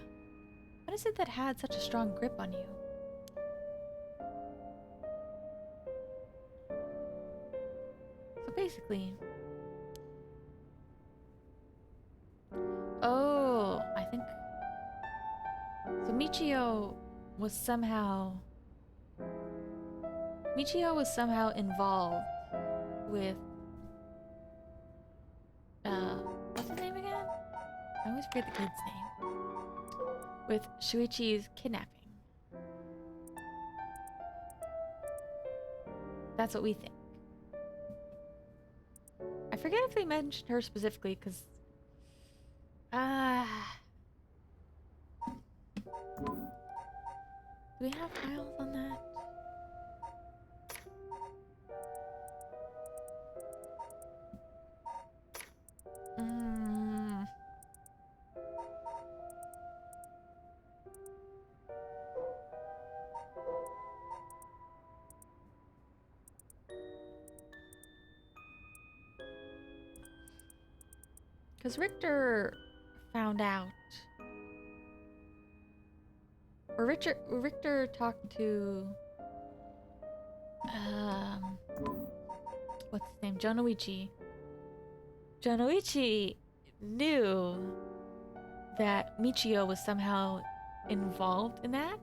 what is it that had such a strong grip on you? So basically... Oh, I think... So Michio was somehow involved with... what's his name again? I always forget the kid's name. With Shuichi's kidnapping. That's what we think. I forget if they mentioned her specifically, because... Do we have files on that? Because Richter found out. Or Richter talked to what's his name? Jonoichi. Jonoichi knew that Michio was somehow involved in that.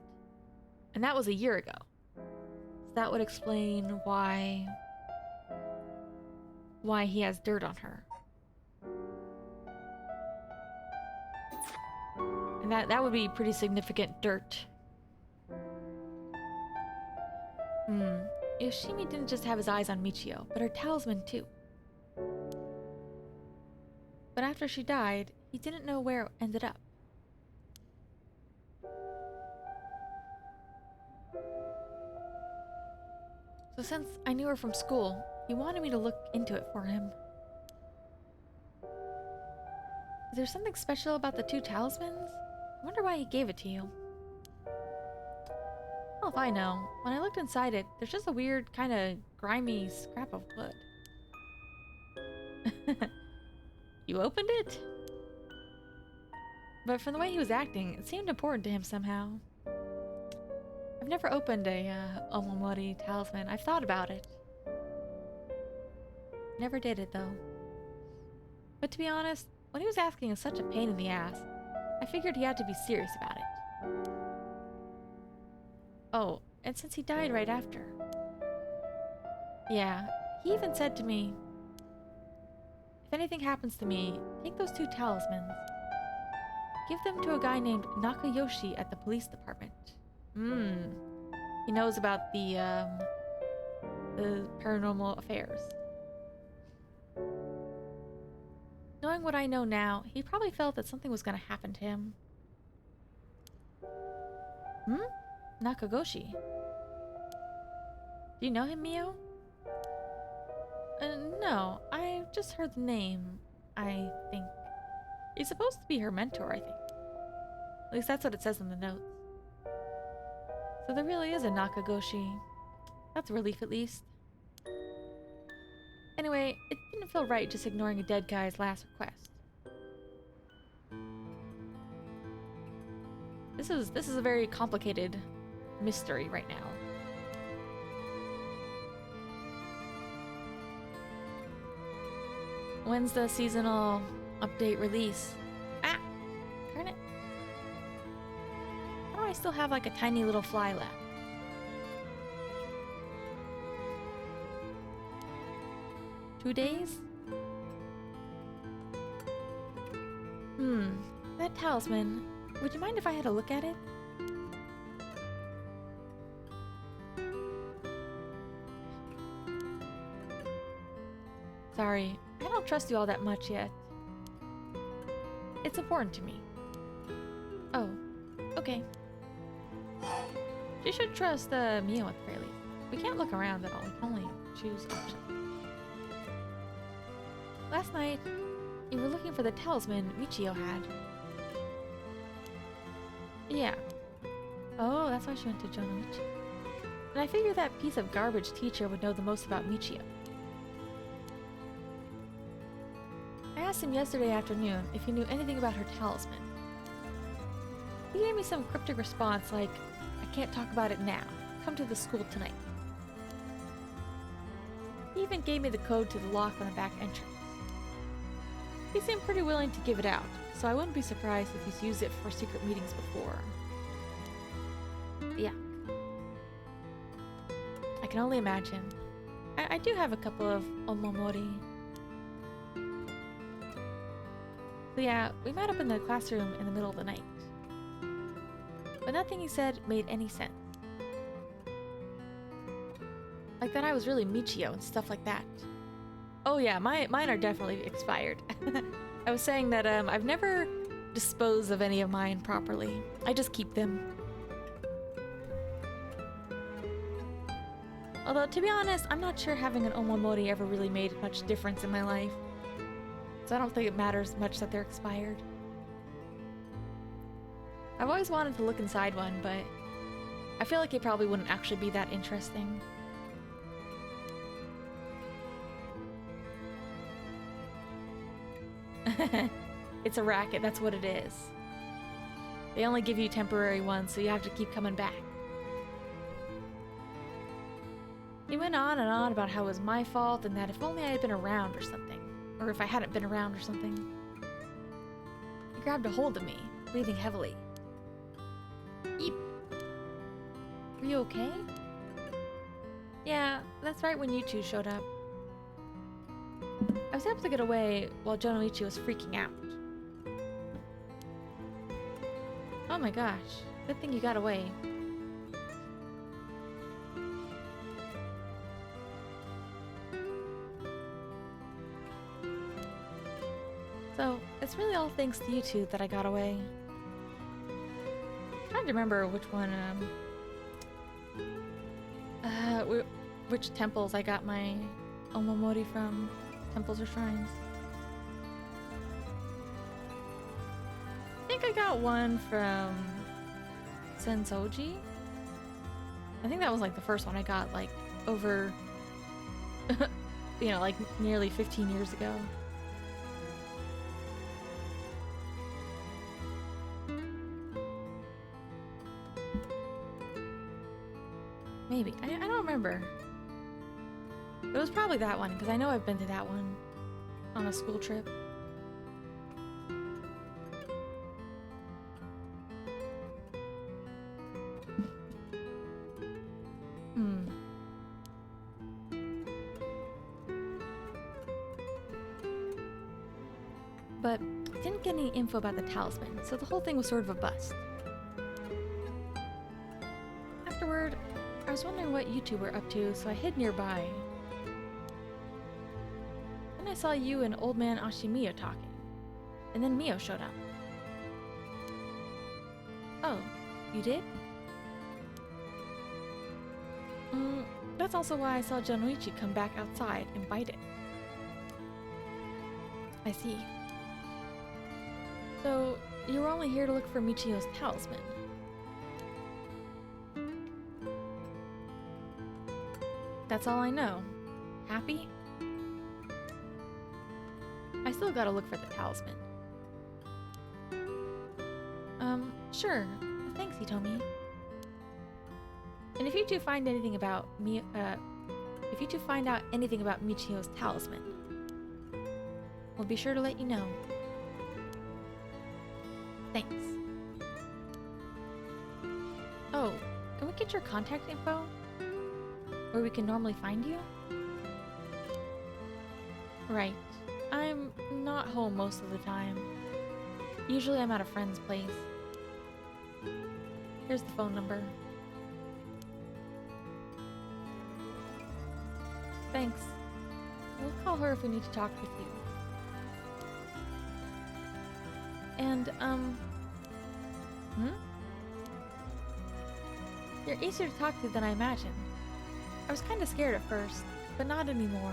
And that was a year ago. So that would explain why he has dirt on her. And that would be pretty significant dirt. Yoshimi didn't just have his eyes on Michio, but her talisman too. But after she died, he didn't know where it ended up. So since I knew her from school, he wanted me to look into it for him. Is there something special about the two talismans? I wonder why he gave it to you. Well, if I know. When I looked inside it, there's just a weird, kind of grimy scrap of wood. You opened it? But from the way he was acting, it seemed important to him somehow. I've never opened a Omamori talisman. I've thought about it. Never did it, though. But to be honest, when he was asking is such a pain in the ass, I figured he had to be serious about it. Oh, and since he died right after. Yeah, he even said to me, if anything happens to me, take those two talismans. Give them to a guy named Nakayoshi at the police department. He knows about the paranormal affairs. Knowing what I know now, he probably felt that something was going to happen to him. Nakagoshi. Do you know him, Mio? No, I just heard the name, I think. He's supposed to be her mentor, I think. At least that's what it says in the notes. So there really is a Nakagoshi. That's a relief, at least. Anyway, it didn't feel right just ignoring a dead guy's last request. This is a very complicated mystery right now. When's the seasonal update release? Ah! Darn it. How do I still have like a tiny little fly left? Two days? That talisman. Would you mind if I had a look at it? Sorry, I don't trust you all that much yet. It's important to me. Oh, okay. You should trust Mio at the very least. We can't look around at all. We can only choose options. Last night, you were looking for the talisman Michio had. Yeah. Oh, that's why she went to Jonoichi. And I figured that piece of garbage teacher would know the most about Michio. I asked him yesterday afternoon if he knew anything about her talisman. He gave me some cryptic response like, I can't talk about it now. Come to the school tonight. He even gave me the code to the lock on the back entrance. He seemed pretty willing to give it out, so I wouldn't be surprised if he's used it for secret meetings before. Yeah. I can only imagine. I do have a couple of omamori. So yeah, we met up in the classroom in the middle of the night. But nothing he said made any sense. Like that I was really Michio and stuff like that. Oh yeah, mine are definitely expired. I was saying that I've never disposed of any of mine properly. I just keep them. Although, to be honest, I'm not sure having an omamori ever really made much difference in my life. So I don't think it matters much that they're expired. I've always wanted to look inside one, but I feel like it probably wouldn't actually be that interesting. It's a racket, that's what it is. They only give you temporary ones, so you have to keep coming back. He went on and on about how it was my fault and that if only I had been around or something. Or if I hadn't been around or something. He grabbed a hold of me, breathing heavily. Eep. Were you okay? Yeah, that's right when you two showed up. I was able to get away while Jonoichi was freaking out. Oh my gosh, good thing you got away. So, it's really all thanks to you two that I got away. I'm trying to remember which one, which temples I got my omamori from. Temples or shrines. I think I got one from Sensoji. I think that was like the first one I got, like, over, you know, like nearly 15 years ago. Maybe. I don't remember. It was probably that one, because I know I've been to that one on a school trip. But I didn't get any info about the talisman, so the whole thing was sort of a bust. Afterward, I was wondering what you two were up to, so I hid nearby. Then I saw you and old man Ashimiya talking, and then Mio showed up. Oh, you did? That's also why I saw Jonoichi come back outside and bite it. I see. So, you were only here to look for Michio's talisman. That's all I know. Happy? I still gotta look for the talisman. Sure. Thanks, Hitomi. And if you two find anything about if you two find out anything about Michio's talisman, we'll be sure to let you know. Thanks. Oh, can we get your contact info? Where we can normally find you? Right. I'm not home most of the time. Usually I'm at a friend's place. Here's the phone number. Thanks. We'll call her if we need to talk with you. And, You're easier to talk to than I imagined. I was kinda scared at first, but not anymore.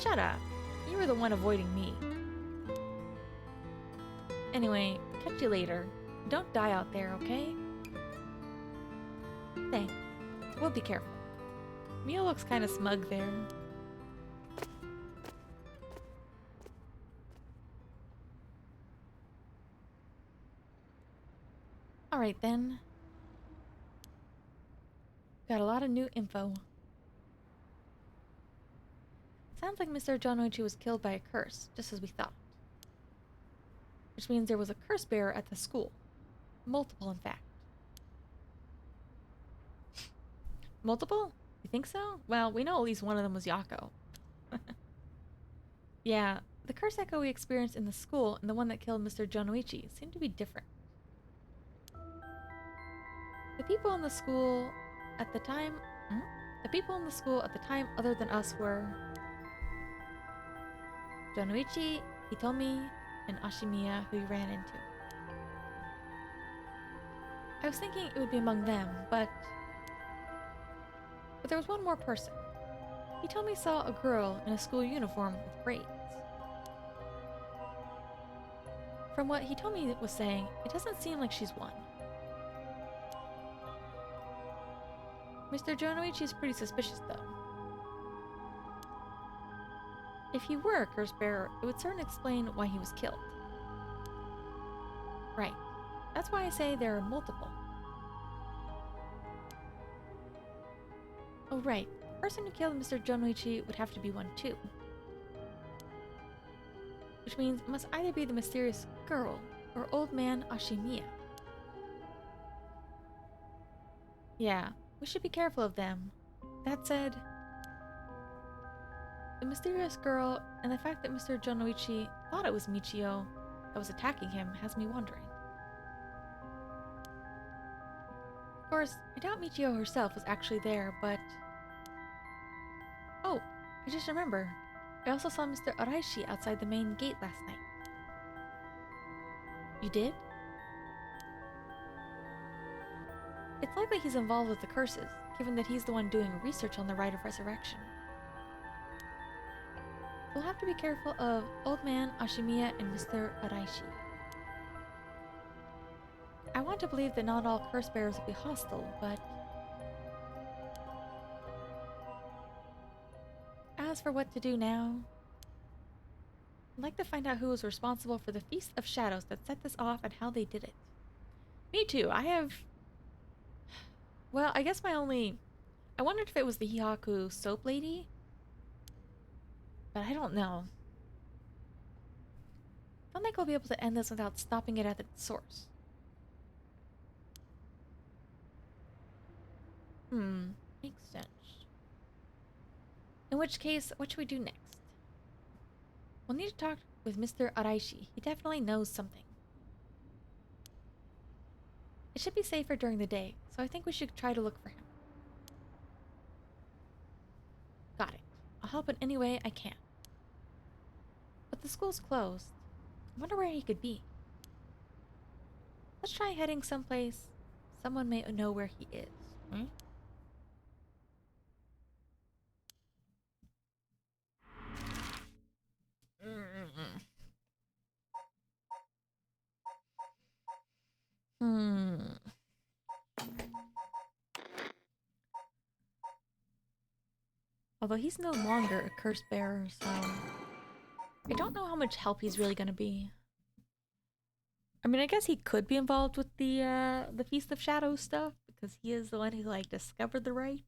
Shut up. You were the one avoiding me. Anyway, catch you later. Don't die out there, okay? Thanks. We'll be careful. Mio looks kinda smug there. Alright then. Got a lot of new info. Sounds like Mr. Jonoichi was killed by a curse, just as we thought. Which means there was a curse bearer at the school. Multiple, in fact. Multiple? You think so? Well, we know at least one of them was Yako. Yeah, the curse echo we experienced in the school and the one that killed Mr. Jonoichi seem to be different. The people in the school at the time... The people in the school at the time other than us were... Jonoichi, Hitomi, and Ashimiya, who we ran into. I was thinking it would be among them, but there was one more person. Hitomi saw a girl in a school uniform with braids. From what Hitomi was saying, it doesn't seem like she's one. Mr. Jonoichi is pretty suspicious, though. If he were a curse bearer, it would certainly explain why he was killed. Right. That's why I say there are multiple. Oh right, the person who killed Mr. Jonoichi would have to be one too. Which means it must either be the mysterious girl or old man Ashimiya. Yeah, we should be careful of them. That said, the mysterious girl and the fact that Mr. Jonoichi thought it was Michio that was attacking him has me wondering. Of course, I doubt Michio herself was actually there, but... Oh, I just remember. I also saw Mr. Araishi outside the main gate last night. You did? It's likely he's involved with the curses, given that he's the one doing research on the Rite of Resurrection. We'll have to be careful of Old Man Ashimiya and Mr. Araishi. I want to believe that not all curse bearers will be hostile, but... As for what to do now... I'd like to find out who was responsible for the Feast of Shadows that set this off and how they did it. Me too, I have... Well, I guess my only... I wondered if it was the Hihaku soap lady, but I don't know. I don't think we'll be able to end this without stopping it at its source. Makes sense. In which case, what should we do next? We'll need to talk with Mr. Araishi. He definitely knows something. It should be safer during the day, so I think we should try to look for him. Got it. I'll help in any way I can. But the school's closed. I wonder where he could be. Let's try heading someplace someone may know where he is. Although he's no longer a curse bearer, so I don't know how much help he's really gonna be. I mean, I guess he could be involved with the Feast of Shadows stuff because he is the one who like discovered the rite.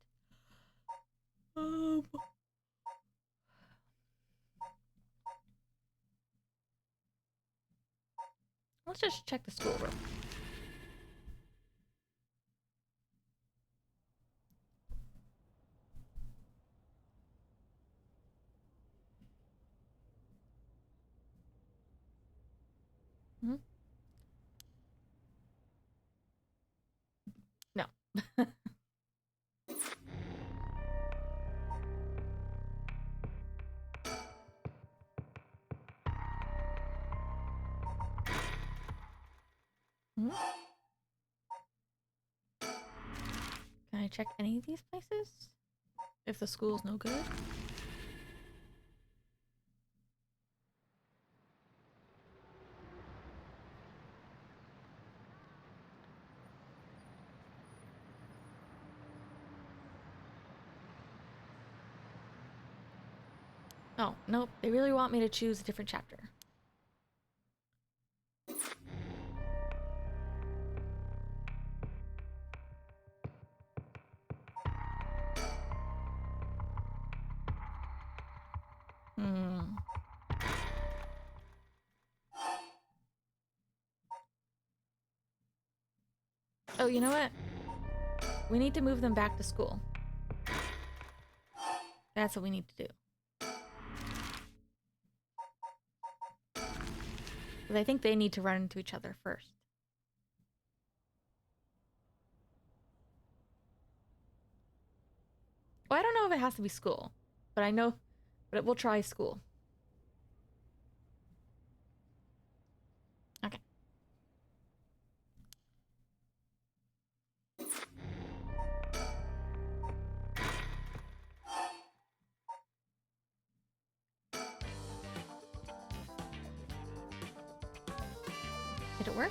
Let's just check the schoolroom. No. Can I check any of these places? If the school's no good? Oh, nope. They really want me to choose a different chapter. Oh, you know what? We need to move them back to school. That's what we need to do. Because I think they need to run into each other first. Well, I don't know if it has to be school, but I know, but we'll try school. Okay. Did it work?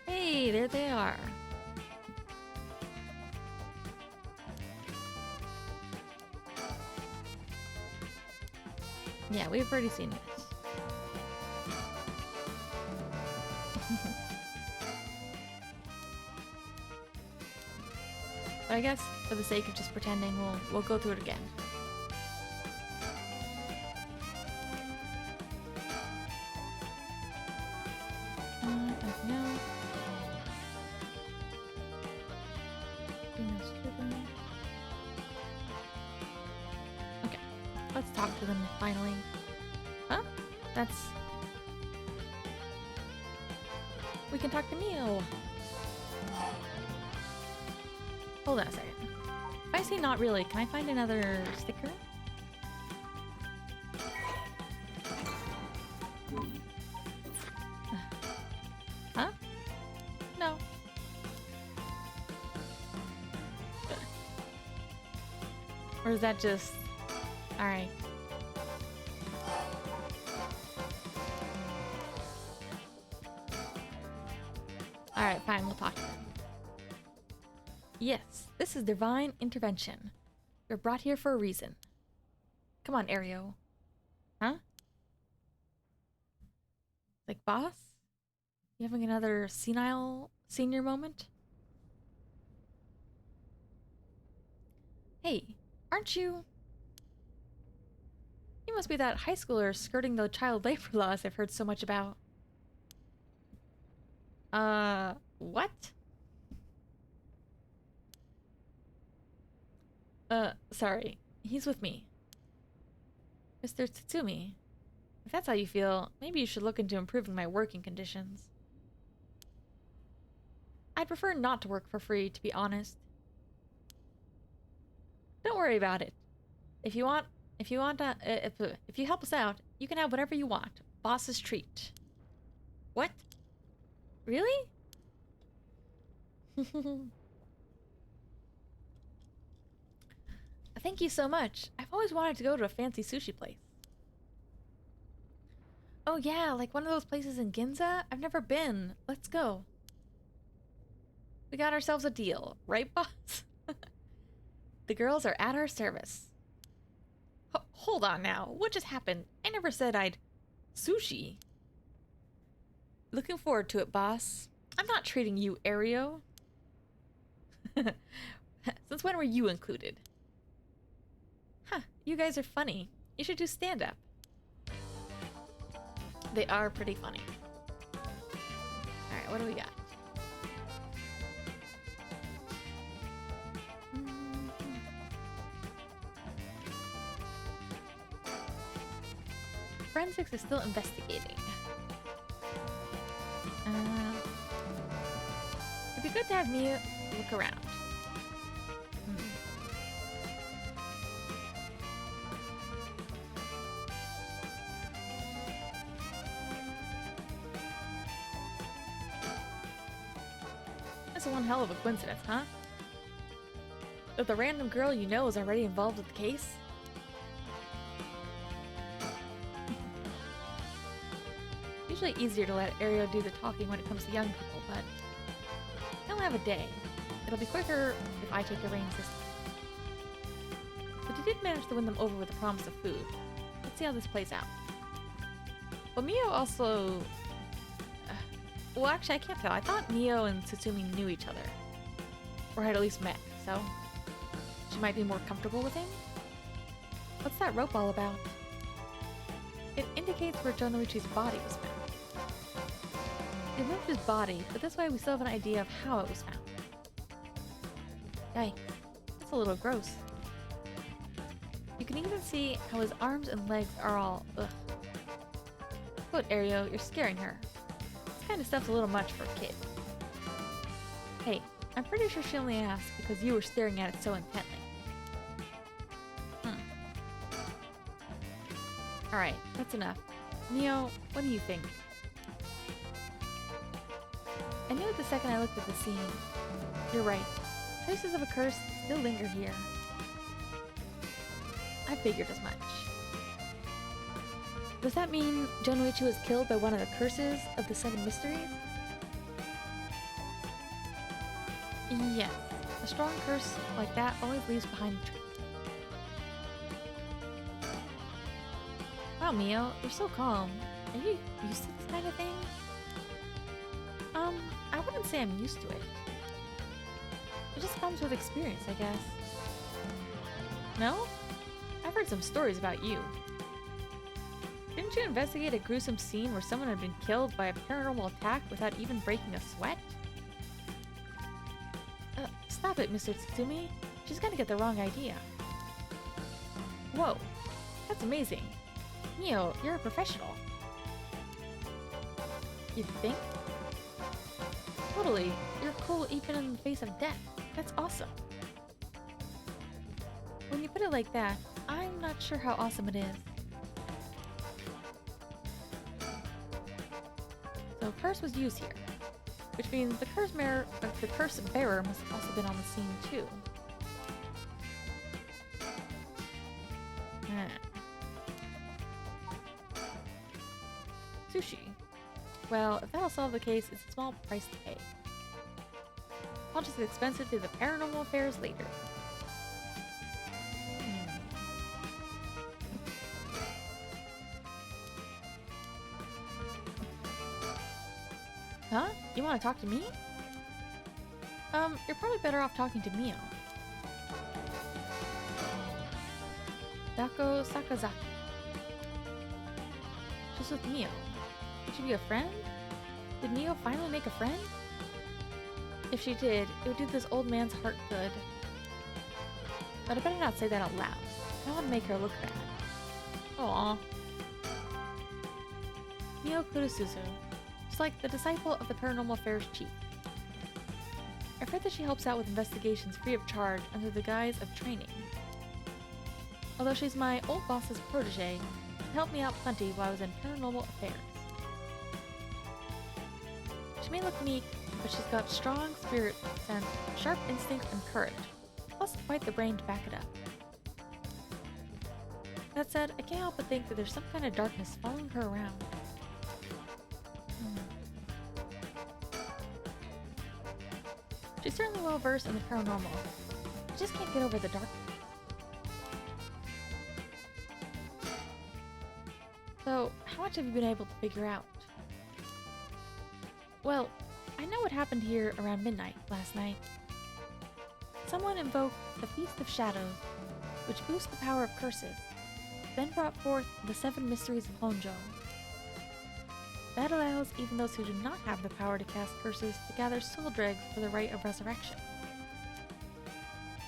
Hey, there they are. Yeah, we've already seen this. But I guess for the sake of just pretending, we'll go through it again. No. Okay, let's talk to them finally. Huh? That's... We can talk to Mio. Hold on a second. If I say not really, can I find another sticker? Huh? No. Or is that just... Alright. Alright, fine, we'll talk to them. Yes, this is divine intervention. You're brought here for a reason. Come on, Ario. Huh? Like, boss? You having another senile senior moment? Hey, aren't you... You must be that high schooler skirting the child labor laws I've heard so much about. What? Sorry. He's with me. Mr. Tatsumi. If that's how you feel, maybe you should look into improving my working conditions. I'd prefer not to work for free, to be honest. Don't worry about it. If you help us out, you can have whatever you want. Boss's treat. What? Really? Thank you so much. I've always wanted to go to a fancy sushi place. Oh yeah, like one of those places in Ginza? I've never been. Let's go. We got ourselves a deal, right, boss? The girls are at our service. Hold on now. What just happened? I never said I'd... Sushi? Looking forward to it, boss. I'm not treating you, Ario. Since when were you included? Huh, you guys are funny. You should do stand-up. They are pretty funny. Alright, what do we got? Forensics is still investigating. It'd be good to have me look around. That's one hell of a coincidence, huh? That the random girl you know is already involved with the case? Usually easier to let Ario do the talking when it comes to young people, but he'll have a day. It'll be quicker if I take the reins this time. But he did manage to win them over with the promise of food. Let's see how this plays out. Well, Mio also... well, actually, I can't tell. I thought Mio and Tsutsumi knew each other. Or had at least met, so... she might be more comfortable with him? What's that rope all about? It indicates where Jonoichi's body was found. They moved his body, but this way we still have an idea of how it was found. Yikes. That's a little gross. You can even see how his arms and legs are all ugh. Quote, Ario, you're scaring her. This kind of stuff's a little much for a kid. Hey, I'm pretty sure she only asked because you were staring at it so intently. Alright, that's enough. Mio, what do you think? I knew it the second I looked at the scene. You're right. Traces of a curse still linger here. I figured as much. Does that mean Jonoichi was killed by one of the curses of the Seven Mysteries? Yes. A strong curse like that always leaves behind the truth. Wow, Mio, you're so calm. Are you used to this kind of thing? I wouldn't say I'm used to it. It just comes with experience, I guess. No? I've heard some stories about you. Didn't you investigate a gruesome scene where someone had been killed by a paranormal attack without even breaking a sweat? Stop it, Mr. Tsutsumi. She's gonna get the wrong idea. Whoa, that's amazing. Mio, you're a professional. You think? Totally. You're cool even in the face of death. That's awesome. When you put it like that, I'm not sure how awesome it is. So curse was used here, which means the curse bearer must have also been on the scene too. Sushi. Well, if that'll solve the case, it's a small price to pay. I'll just expense it to the paranormal affairs later. Huh? You want to talk to me? You're probably better off talking to Mio. Dako Sakazaki. Just with Mio. Would she be a friend? Did Mio finally make a friend? If she did, it would do this old man's heart good. But I better not say that out loud. I don't want to make her look bad. Aww. Mio Kurusuzu. She's like the disciple of the Paranormal Affairs Chief. I've heard that she helps out with investigations free of charge under the guise of training. Although she's my old boss's protege, she helped me out plenty while I was in Paranormal Affairs. She may look meek, but she's got strong spirit sense, sharp instincts, and courage, plus quite the brain to back it up. That said, I can't help but think that there's some kind of darkness following her around. She's certainly well versed in the paranormal. I just can't get over the darkness. So, how much have you been able to figure out? Well, I know what happened here around midnight last night. Someone invoked the Feast of Shadows, which boosts the power of curses, then brought forth the 7 mysteries of Honjo. That allows even those who do not have the power to cast curses to gather soul dregs for the rite of resurrection.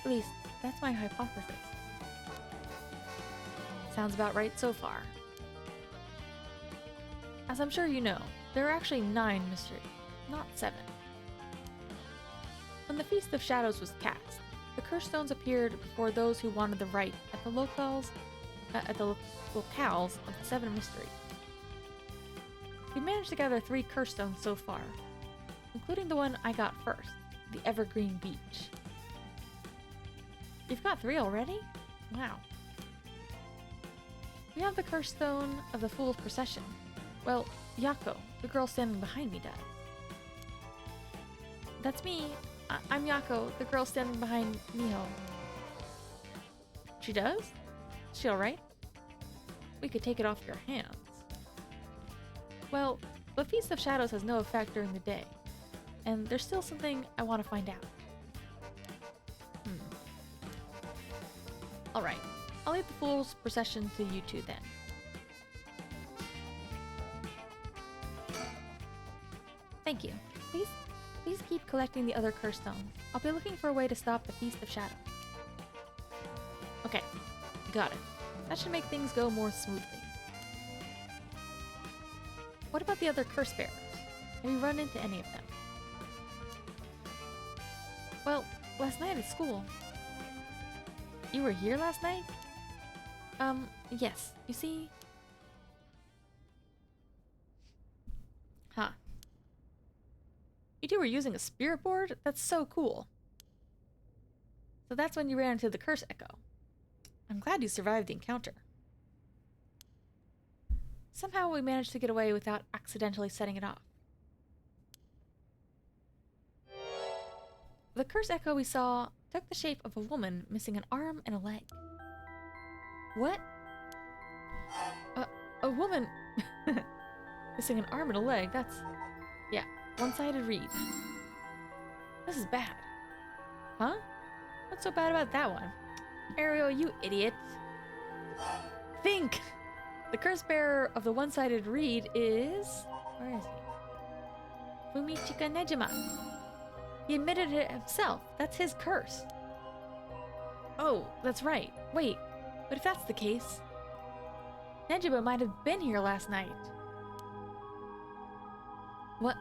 At least, that's my hypothesis. Sounds about right so far. As I'm sure you know, there are actually 9 mysteries, not 7. When the Feast of Shadows was cast, the curse stones appeared before those who wanted the rite at the locales of the 7 mysteries. We managed to gather 3 curse stones so far, including the one I got first, the Evergreen Beach. You've got 3 already? Wow. We have the curse stone of the Fool's Procession. Well, Yako, the girl standing behind me, does. That's me. I'm Yako, the girl standing behind Miho. She does? Is she alright? We could take it off your hands. Well, the Feast of Shadows has no effect during the day, and there's still something I want to find out. Alright, I'll leave the Fool's Procession to you two then. Thank you. Please keep collecting the other curse stones. I'll be looking for a way to stop the Feast of Shadows. Okay, got it. That should make things go more smoothly. What about the other curse bearers? Have you run into any of them? Well, last night at school. You were here last night? Yes. You see... Huh. You two were using a spirit board? That's so cool. So that's when you ran into the curse echo. I'm glad you survived the encounter. Somehow we managed to get away without accidentally setting it off. The curse echo we saw took the shape of a woman missing an arm and a leg. What? A woman missing an arm and a leg. That's... yeah, one-sided read. This is bad. Huh? What's so bad about that one? Ariel, you idiot. Think! The curse bearer of the one-sided reed is... where is he? Fumichika Nejima. He admitted it himself. That's his curse. Oh, that's right. Wait, but if that's the case... Nejima might have been here last night. What?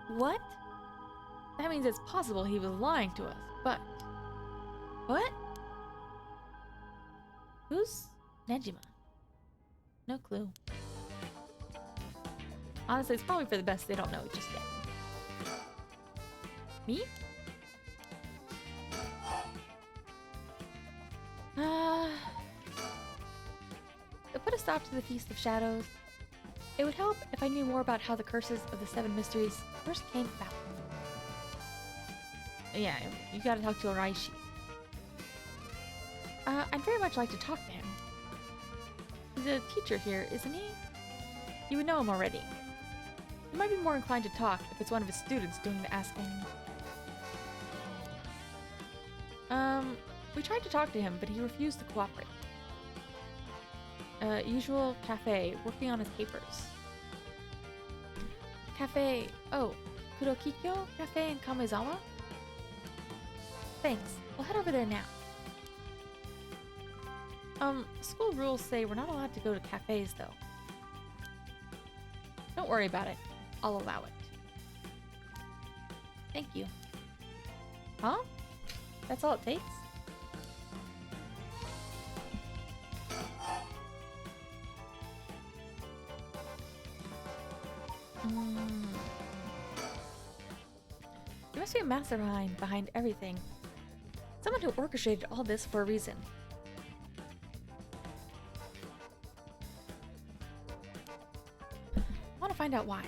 That means it's possible he was lying to us, but... what? Who's Nejima? No clue. Honestly, it's probably for the best they don't know it just yet. Me? To put a stop to the Feast of Shadows, it would help if I knew more about how the curses of the Seven Mysteries first came about. Yeah, you gotta talk to Oraishi. I'd very much like to talk to him. He's a teacher here, isn't he? You would know him already. He might be more inclined to talk if it's one of his students doing the asking. We tried to talk to him, but he refused to cooperate. Usual cafe, working on his papers. Cafe... oh, Kurokikyo Cafe in Kamezawa? Thanks, we'll head over there now. School rules say we're not allowed to go to cafes, though. Don't worry about it. I'll allow it. Thank you. Huh? That's all it takes? There must be a mastermind behind everything. Someone who orchestrated all this for a reason. I want to find out why.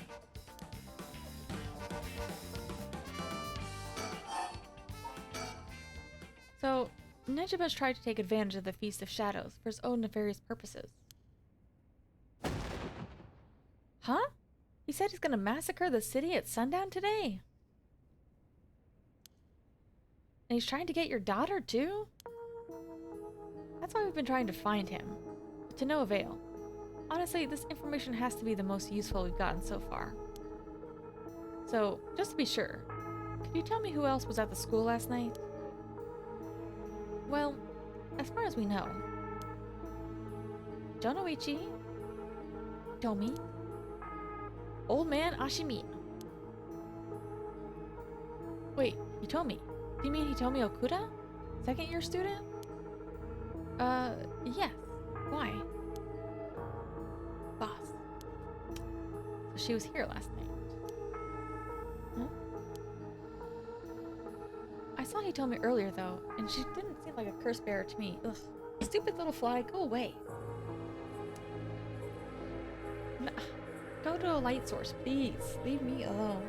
So, Nejiba's tried to take advantage of the Feast of Shadows for his own nefarious purposes. Huh? He said he's gonna massacre the city at sundown today? And he's trying to get your daughter, too? That's why we've been trying to find him. But to no avail. Honestly, this information has to be the most useful we've gotten so far. So, just to be sure, could you tell me who else was at the school last night? Well, as far as we know, Jonoichi, Tomi, Old Man Ashimi. Wait, Hitomi. Do you mean Hitomi Okuda? Second year student? Yes. Why? Boss. So she was here last night. Huh? I saw Hitomi earlier though, and she didn't seem like a curse bearer to me. Ugh. Stupid little fly, go away. Go to a light source, please. Leave me alone.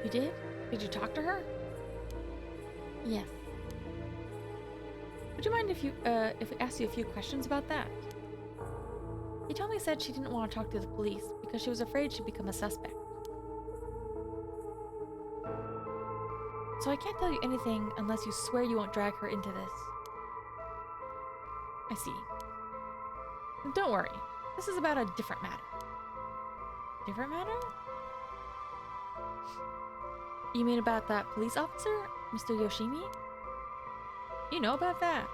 You did? Did you talk to her? Yes. Would you mind if we asked you a few questions about that? Hitomi said she didn't want to talk to the police because she was afraid she'd become a suspect. So I can't tell you anything unless you swear you won't drag her into this. I see. Don't worry. This is about a different matter. Different matter? You mean about that police officer, Mr. Yoshimi? You know about that?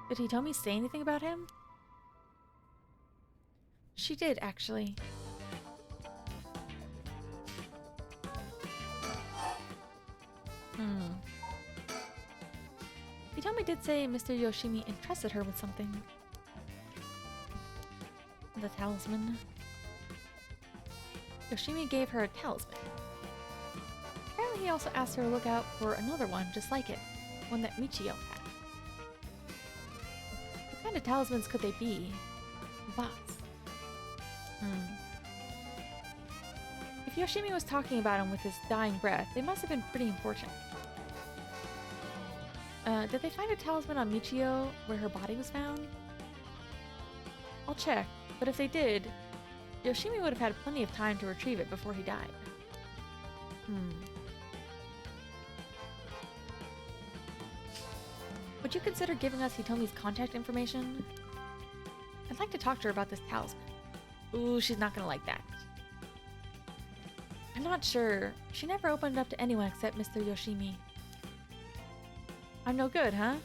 Did Hitomi say anything about him? She did, actually. Hitomi did say Mr. Yoshimi entrusted her with something. The talisman. Yoshimi gave her a talisman. Apparently he also asked her to look out for another one just like it, one that Michio had. What kind of talismans could they be? Boss. If Yoshimi was talking about him with his dying breath, they must have been pretty important. Did they find a talisman on Michio where her body was found? I'll check, but if they did, Yoshimi would have had plenty of time to retrieve it before he died. Would you consider giving us Hitomi's contact information? I'd like to talk to her about this talisman. Ooh, she's not gonna like that. I'm not sure. She never opened it up to anyone except Mr. Yoshimi. I'm no good, huh?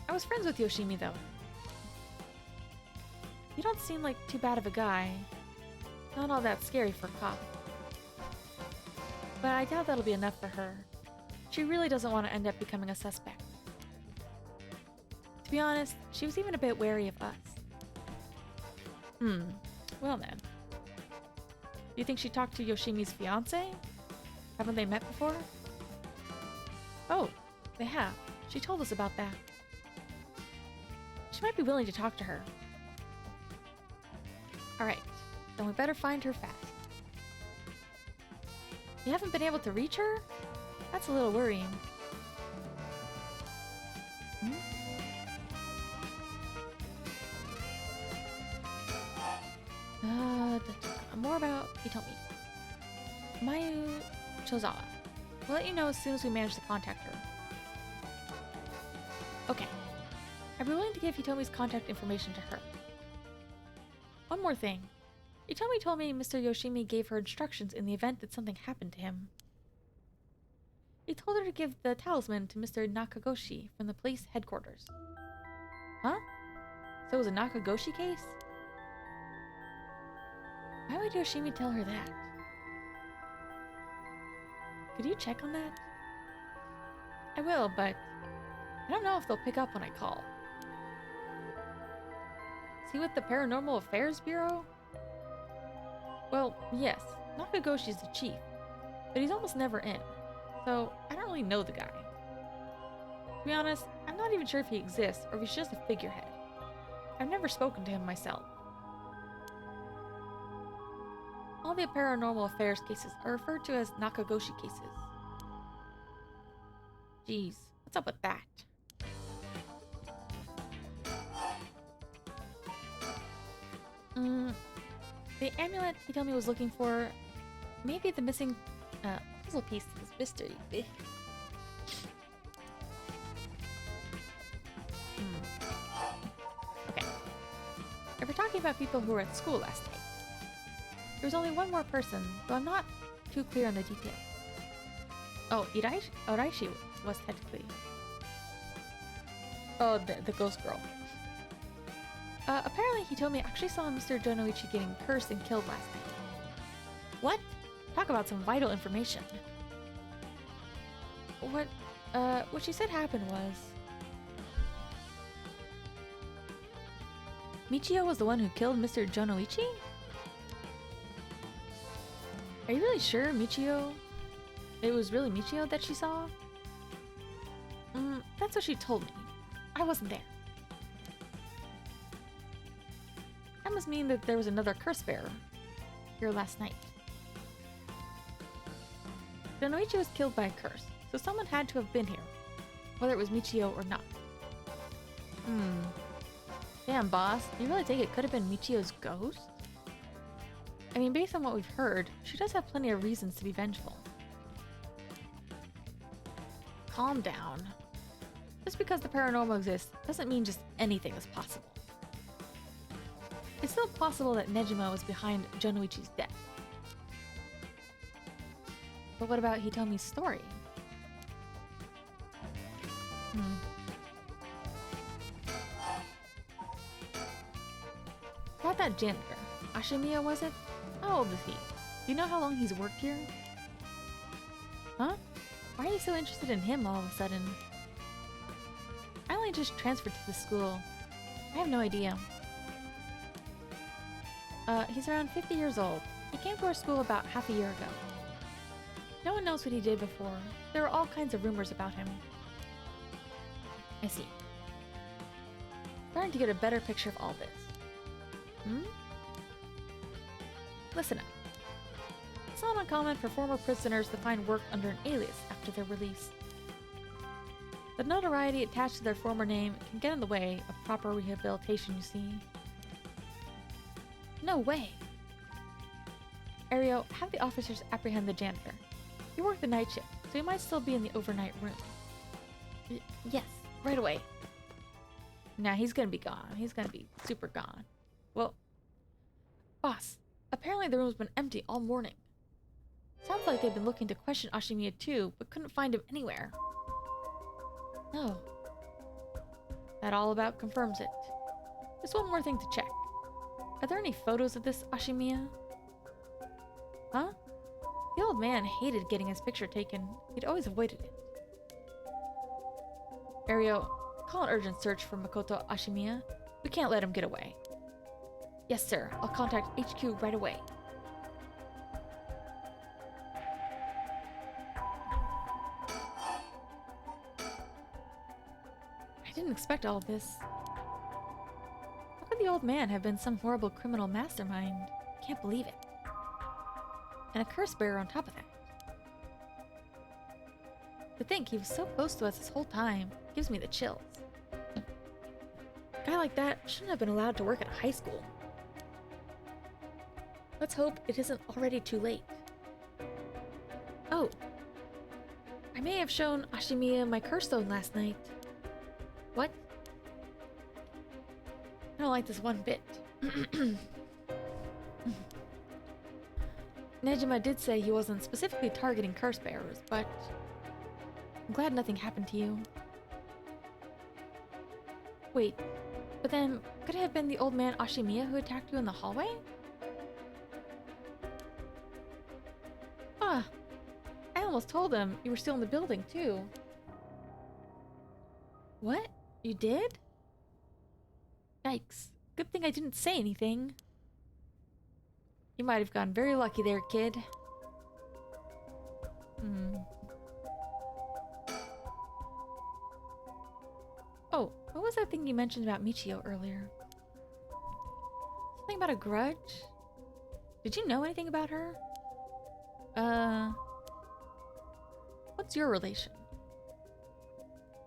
I was friends with Yoshimi, though. You don't seem like too bad of a guy. Not all that scary for a cop. But I doubt that'll be enough for her. She really doesn't want to end up becoming a suspect. To be honest, she was even a bit wary of us. Well then. You think she talked to Yoshimi's fiancé? Haven't they met before? Oh, they have. She told us about that. She might be willing to talk to her. Alright, then we better find her fast. You haven't been able to reach her? That's a little worrying. More about Hitomi. Mayu Chozawa. We'll let you know as soon as we manage to contact her. Okay. I'd be willing to give Hitomi's contact information to her. One more thing. Hitomi told me Mr. Yoshimi gave her instructions in the event that something happened to him. He told her to give the talisman to Mr. Nakagoshi from the police headquarters. Huh? So it was a Nakagoshi case? Why would Yoshimi tell her that? Could you check on that? I will, but I don't know if they'll pick up when I call. Is he with the Paranormal Affairs Bureau? Well, yes, Nakagoshi's the chief, but he's almost never in, so I don't really know the guy. To be honest, I'm not even sure if he exists or if he's just a figurehead. I've never spoken to him myself. All the Paranormal Affairs cases are referred to as Nakagoshi cases. Jeez, what's up with that? The amulet Hitomi was looking for, maybe the missing puzzle piece to this mystery. Okay. If we're talking about people who were at school last night, there was only one more person, though I'm not too clear on the details. Oh, Oraishi was technically. Oh, the ghost girl. Apparently Hitomi actually saw Mr. Jonoichi getting cursed and killed last night. What? Talk about some vital information. What she said happened was... Michio was the one who killed Mr. Jonoichi? Are you really sure Michio... It was really Michio that she saw? That's what she told me. I wasn't there. That must mean that there was another curse bearer here last night. Jonoichi was killed by a curse, so someone had to have been here, whether it was Michio or not. Damn, boss, do you really think it could have been Michio's ghost? I mean, based on what we've heard, she does have plenty of reasons to be vengeful. Calm down. Just because the paranormal exists doesn't mean just anything is possible. It's still possible that Nejima was behind Jonoichi's death. But what about Hitomi's story? About that janitor, Ashimiya was it? How old is he? Do you know how long he's worked here? Huh? Why are you so interested in him all of a sudden? I only just transferred to this school. I have no idea. He's around 50 years old. He came to our school about half a year ago. No one knows what he did before. There are all kinds of rumors about him. I see. Starting to get a better picture of all this. Listen up. It's not uncommon for former prisoners to find work under an alias after their release. The notoriety attached to their former name can get in the way of proper rehabilitation, you see. No way! Ario, have the officers apprehend the janitor. You work the night shift, so you might still be in the overnight room. Yes, right away. Nah, he's gonna be gone. He's gonna be super gone. Well, boss, apparently the room's been empty all morning. Sounds like they've been looking to question Ashimiya too, but couldn't find him anywhere. No. That all about confirms it. Just one more thing to check. Are there any photos of this Ashimiya? Huh? The old man hated getting his picture taken. He'd always avoided it. Ario, call an urgent search for Makoto Ashimiya. We can't let him get away. Yes, sir. I'll contact HQ right away. I didn't expect all of this. How could the old man have been some horrible criminal mastermind? Can't believe it. And a curse bearer on top of that. To think he was so close to us this whole time gives me the chills. A guy like that shouldn't have been allowed to work at a high school. Let's hope it isn't already too late. Oh. I may have shown Ashimiya my curse stone last night. What? I don't like this one bit. Nejima did say he wasn't specifically targeting curse bearers, but I'm glad nothing happened to you. Wait, but then could it have been the old man Ashimiya who attacked you in the hallway? Ah, I almost told him you were still in the building too. What? You did? Yikes. Good thing I didn't say anything. You might have gotten very lucky there, kid. Oh, what was that thing you mentioned about Michio earlier? Something about a grudge? Did you know anything about her? What's your relation?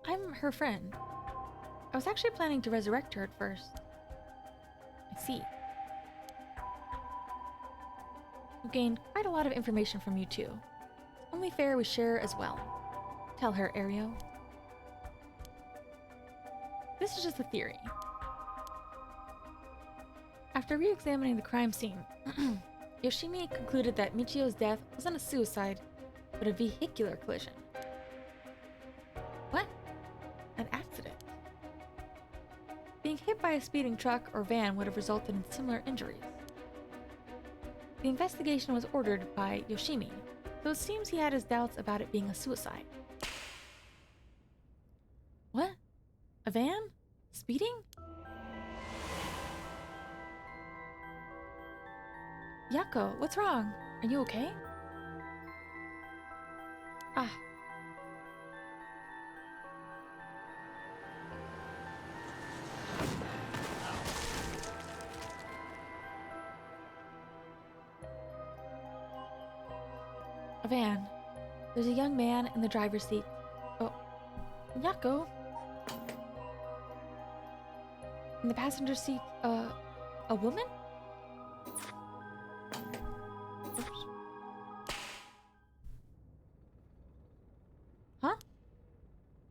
I'm her friend. I was actually planning to resurrect her at first. I see. We gained quite a lot of information from you two. It's only fair we share as well. Tell her, Ario. This is just a theory. After re-examining the crime scene, Yoshimi concluded that Michio's death wasn't a suicide, but a vehicular collision. What? An accident. Being hit by a speeding truck or van would have resulted in similar injuries. The investigation was ordered by Yoshimi, though it seems he had his doubts about it being a suicide. What? A van? Speeding? Yako, what's wrong? Are you okay? Ah. A van. There's a young man in the driver's seat. Oh. Yako? In the passenger seat, a woman? Oops. Huh?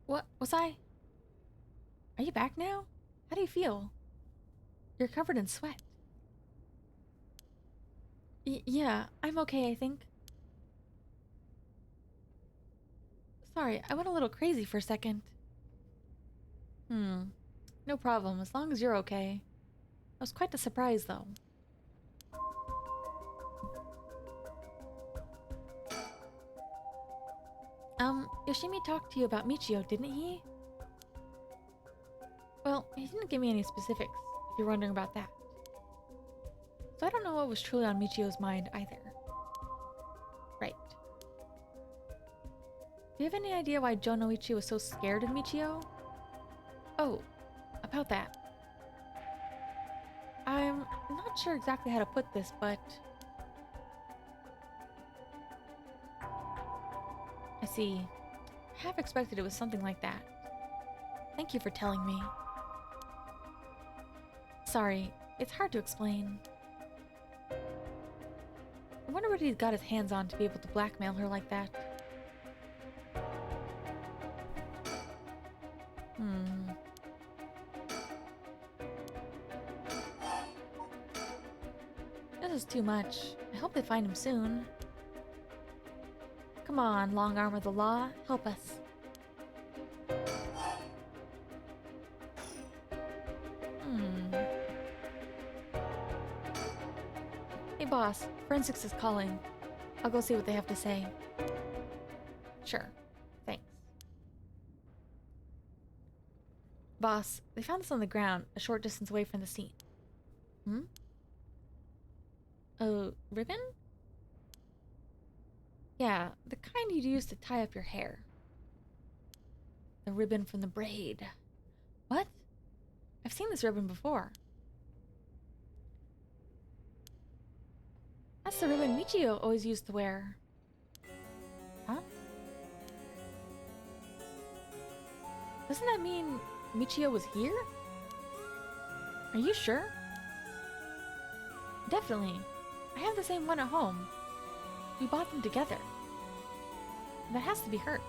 What? Was I? Are you back now? How do you feel? You're covered in sweat. Yeah, I'm okay, I think. Sorry, I went a little crazy for a second. No problem, as long as you're okay. I was quite a surprise, though. Yoshimi talked to you about Michio, didn't he? Well, he didn't give me any specifics, if you're wondering about that. So I don't know what was truly on Michio's mind, either. Right. Do you have any idea why Jonoichi was so scared of Michio? Oh, about that. I'm not sure exactly how to put this, but... I see. I half expected it was something like that. Thank you for telling me. Sorry, it's hard to explain. I wonder what he's got his hands on to be able to blackmail her like that. This is too much. I hope they find him soon. Come on, long arm of the law, help us. Hey boss, forensics is calling. I'll go see what they have to say. Sure, thanks. Boss, they found this on the ground, a short distance away from the scene. A ribbon? Yeah, the kind you'd use to tie up your hair. The ribbon from the braid. What? I've seen this ribbon before. That's the ribbon Michio always used to wear. Huh? Doesn't that mean Michio was here? Are you sure? Definitely. I have the same one at home. We bought them together. That has to be her.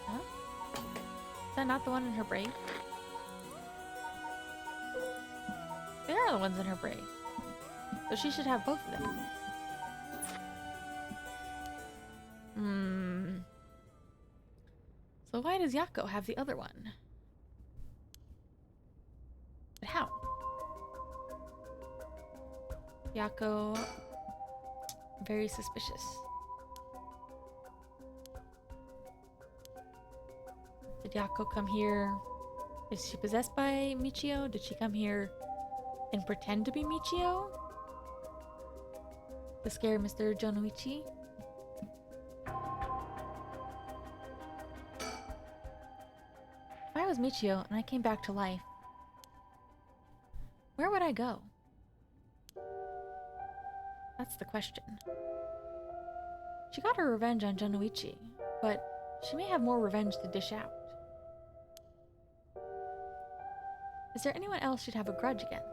Huh? Is that not the one in her braid? They are the ones in her braid. So she should have both of them. So why does Yako have the other one? But how? Yako... very suspicious. Did Yako come here? Is she possessed by Michio? Did she come here and pretend to be Michio? To scare Mr. Jonoichi? If I was Michio and I came back to life, where would I go? That's the question. She got her revenge on Jonoichi, but she may have more revenge to dish out. Is there anyone else she'd have a grudge against?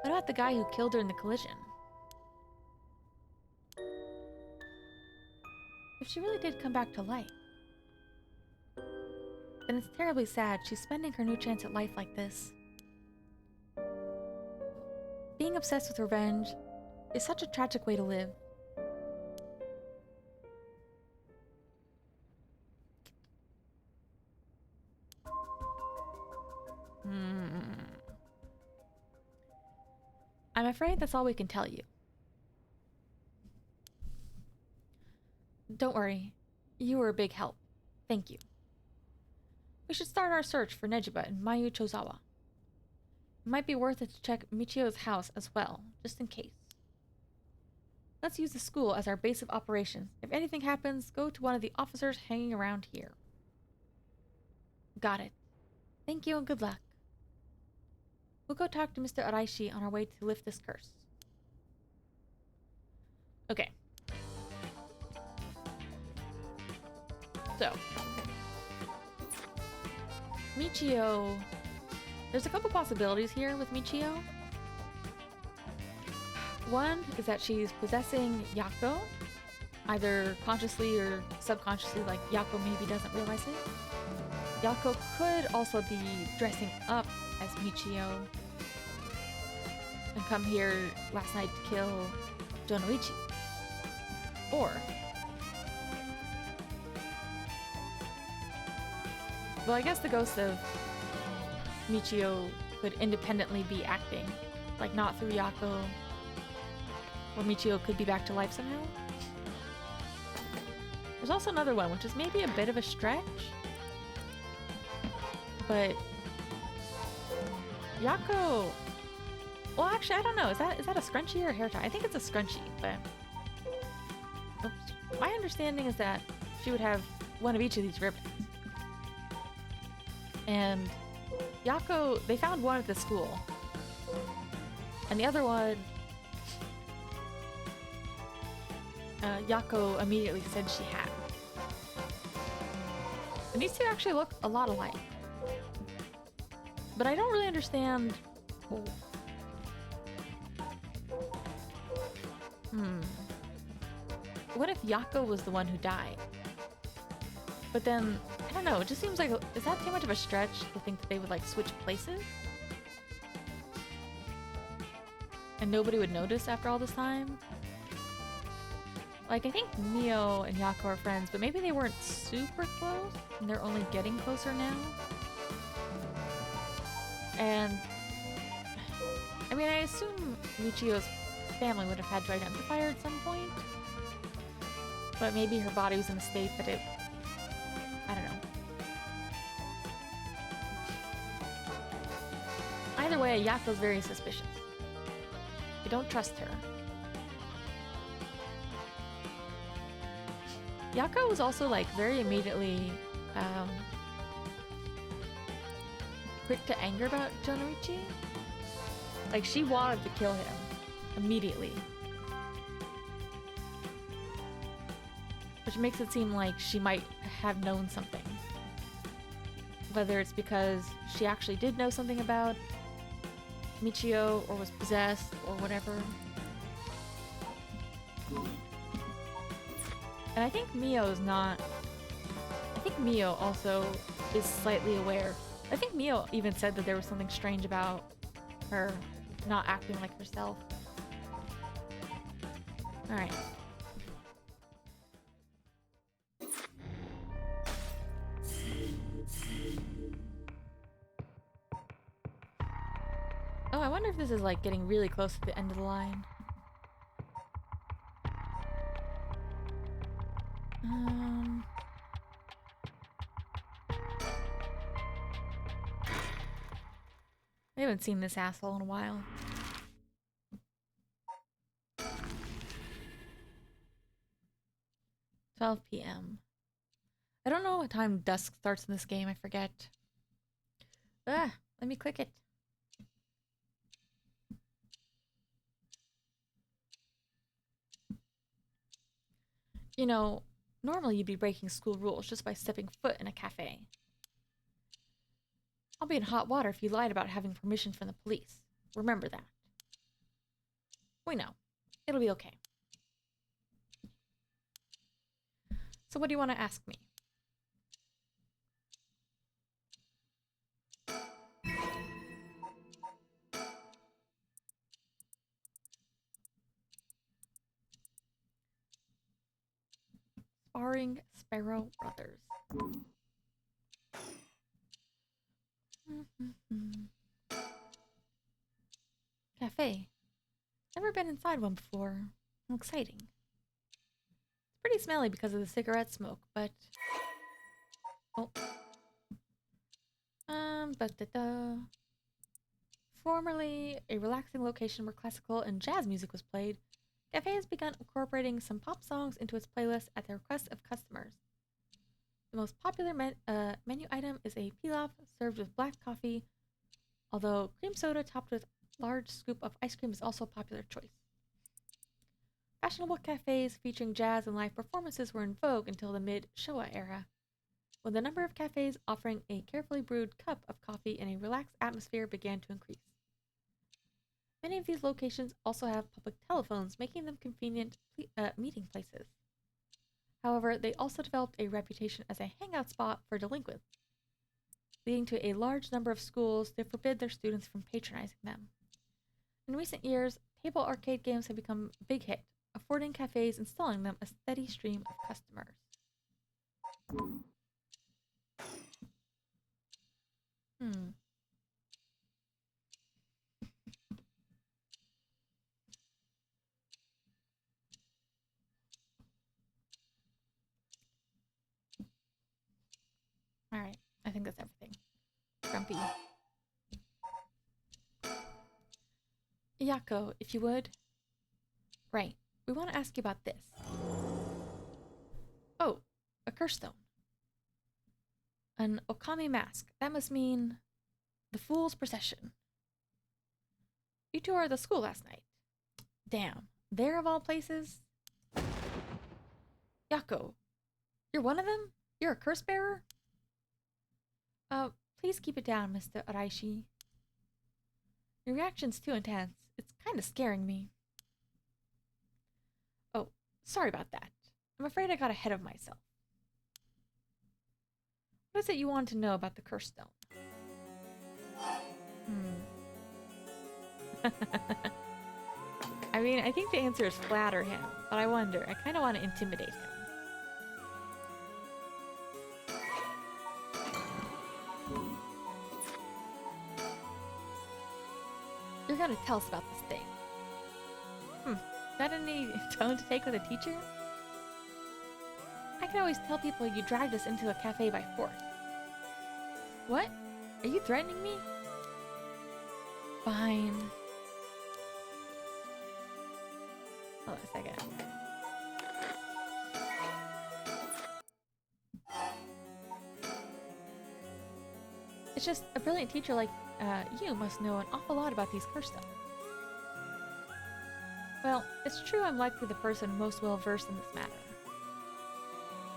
What about the guy who killed her in the collision? If she really did come back to life, then it's terribly sad she's spending her new chance at life like this. Being obsessed with revenge is such a tragic way to live. I'm afraid that's all we can tell you. Don't worry. You were a big help. Thank you. We should start our search for Nejiba and Mayu Chozawa. It might be worth it to check Michio's house as well, just in case. Let's use the school as our base of operations. If anything happens, go to one of the officers hanging around here. Got it. Thank you and good luck. We'll go talk to Mr. Araishi on our way to lift this curse. Okay. So. Michio. There's a couple possibilities here with Michio. One is that she's possessing Yako, either consciously or subconsciously, like Yako maybe doesn't realize it. Yako could also be dressing up as Michio and come here last night to kill Jonoichi. Or, well, I guess the ghost of Michio could independently be acting, like not through Yako, or Michio could be back to life somehow. There's also another one, which is maybe a bit of a stretch, but Yako... Well, actually, I don't know. Is that a scrunchie or a hair tie? I think it's a scrunchie, but... Oops. My understanding is that she would have one of each of these ribbons. And Yako... They found one at the school. And the other one... Yako immediately said she had. And these two actually look a lot alike. But I don't really understand... Oh. What if Yako was the one who died? But then, I don't know, it just seems like... Is that too much of a stretch to think that they would, like, switch places? And nobody would notice after all this time? Like, I think Mio and Yako are friends, but maybe they weren't super close, and they're only getting closer now. And... I mean, I assume Michio's family would have had to identify her at some point. But maybe her body was in a state that it... I don't know. Either way, Yako's very suspicious. I don't trust her. Yako was also, like, very immediately, quick to anger about Jonorichi. Like, she wanted to kill him. Immediately. Which makes it seem like she might have known something. Whether it's because she actually did know something about Michio, or was possessed, or whatever. And I think Mio's not... I think Mio also is slightly aware. I think Mio even said that there was something strange about her not acting like herself. Alright. Oh, I wonder if this is like getting really close to the end of the line. I haven't seen this asshole in a while. $12 p.m. I don't know what time dusk starts in this game, I forget. Ah, let me click it. You know, normally you'd be breaking school rules just by stepping foot in a cafe. I'll be in hot water if you lied about having permission from the police. Remember that. We know. It'll be okay. So what do you want to ask me? Sparring Sparrow Brothers. Cafe. Never been inside one before. Exciting. It's pretty smelly because of the cigarette smoke, but... Oh. Formerly a relaxing location where classical and jazz music was played, Cafe has begun incorporating some pop songs into its playlist at the request of customers. The most popular menu item is a pilaf served with black coffee, although cream soda topped with a large scoop of ice cream is also a popular choice. Fashionable cafes featuring jazz and live performances were in vogue until the mid-Showa era, when the number of cafes offering a carefully brewed cup of coffee in a relaxed atmosphere began to increase. Many of these locations also have public telephones, making them convenient meeting places. However, they also developed a reputation as a hangout spot for delinquents, leading to a large number of schools that forbid their students from patronizing them. In recent years, table arcade games have become a big hit, affording cafes installing them a steady stream of customers. Alright, I think that's everything. Grumpy. Yako, if you would. Right, we want to ask you about this. Oh, a curse stone. An Okami mask. That must mean the Fool's Procession. You two were at the school last night. Damn, there of all places? Yako, you're one of them? You're a curse bearer? Please keep it down, Mr. Araishi. Your reaction's too intense. It's kind of scaring me. Oh, sorry about that. I'm afraid I got ahead of myself. What is it you want to know about the curse stone? I mean, I think the answer is flatter him, but I wonder. I kind of want to intimidate him. You're gonna tell us about this thing. Is that any tone to take with a teacher? I can always tell people you dragged us into a cafe by force. What? Are you threatening me? Fine. Hold on a second. It's just a brilliant teacher like you must know an awful lot about these curse stones. Well, it's true I'm likely the person most well versed in this matter.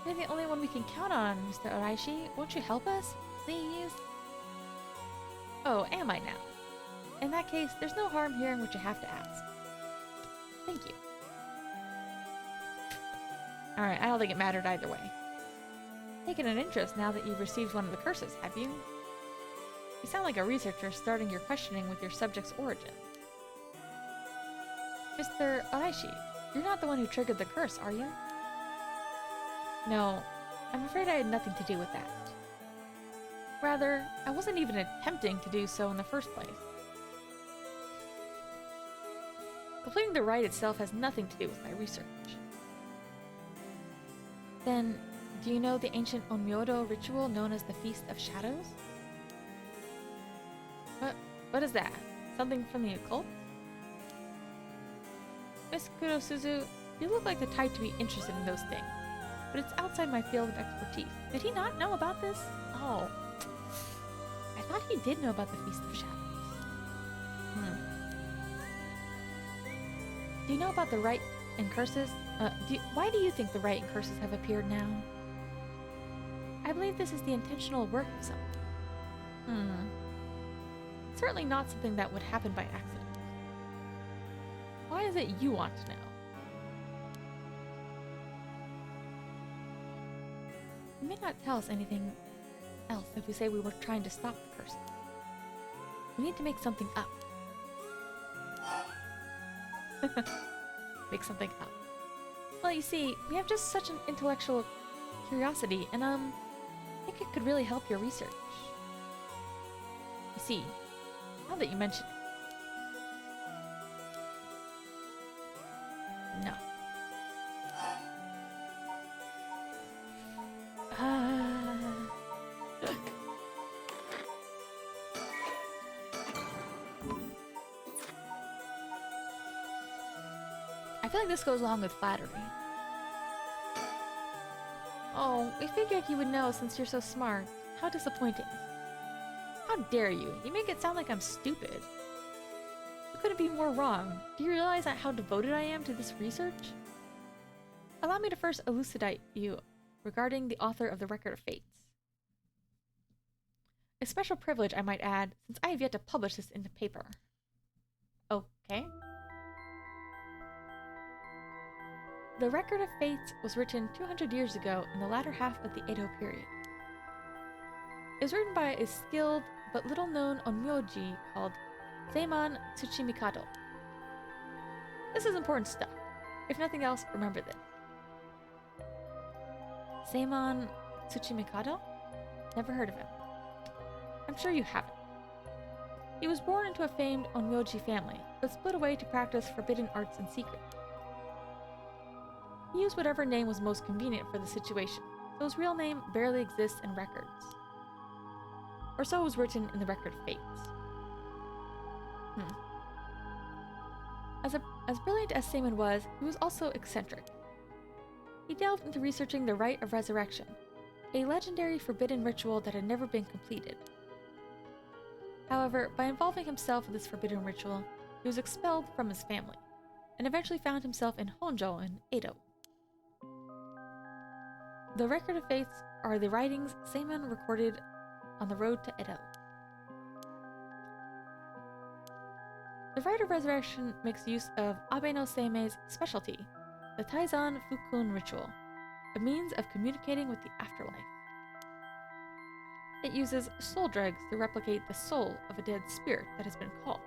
You're the only one we can count on, Mr. Araishi. Won't you help us? Please? Oh, am I now? In that case, there's no harm hearing what you have to ask. Thank you. Alright, I don't think it mattered either way. Taken an interest now that you've received one of the curses, have you? You sound like a researcher starting your questioning with your subject's origin. Mr. Araishi, you're not the one who triggered the curse, are you? No, I'm afraid I had nothing to do with that. Rather, I wasn't even attempting to do so in the first place. Completing the rite itself has nothing to do with my research. Then, do you know the ancient Onmyodo ritual known as the Feast of Shadows? What is that? Something from the occult? Miss Kurosuzu, you look like the type to be interested in those things, but it's outside my field of expertise. Did he not know about this? Oh. I thought he did know about the Feast of Shadows. Do you know about the rite and curses? Why do you think the rite and curses have appeared now? I believe this is the intentional work of someone. Certainly not something that would happen by accident. Why is it you want to know? You may not tell us anything else if we say we were trying to stop the curse. We need to make something up. Make something up. Well, you see, we have just such an intellectual curiosity, and I think it could really help your research. You see, now that you mention it. No. I feel like this goes along with flattery. Oh, we figured you would know since you're so smart. How disappointing. How dare you? You make it sound like I'm stupid. You couldn't be more wrong. Do you realize how devoted I am to this research? Allow me to first elucidate you regarding the author of the Record of Fates. A special privilege, I might add, since I have yet to publish this into paper. Okay. The Record of Fates was written 200 years ago in the latter half of the Edo period. It was written by a skilled but little-known onmyoji called Seiman Tsuchimikado. This is important stuff. If nothing else, remember this. Seiman Tsuchimikado? Never heard of him. I'm sure you haven't. He was born into a famed onmyoji family, but split away to practice forbidden arts in secret. He used whatever name was most convenient for the situation, so his real name barely exists in records. Or so was written in the Record of Fates. As brilliant as Seiman was, he was also eccentric. He delved into researching the Rite of Resurrection, a legendary forbidden ritual that had never been completed. However, by involving himself in this forbidden ritual, he was expelled from his family, and eventually found himself in Honjo in Edo. The Record of Fates are the writings Seiman recorded on the road to Edo. The Rite of Resurrection makes use of Abe no Seimei's specialty, the Taizan Fukun ritual, a means of communicating with the afterlife. It uses soul dregs to replicate the soul of a dead spirit that has been called.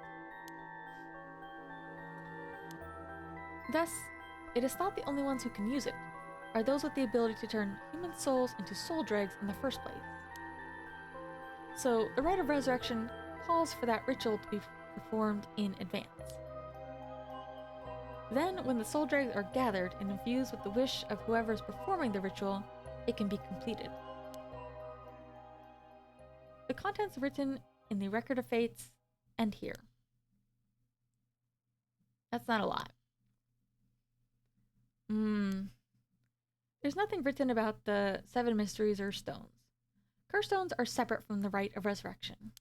Thus, it is thought the only ones who can use it are those with the ability to turn human souls into soul dregs in the first place. So, the Rite of Resurrection calls for that ritual to be performed in advance. Then, when the soul dregs are gathered and infused with the wish of whoever is performing the ritual, it can be completed. The contents written in the Record of Fates end here. That's not a lot. There's nothing written about the 7 mysteries or stones. Curse stones are separate from the Rite of Resurrection.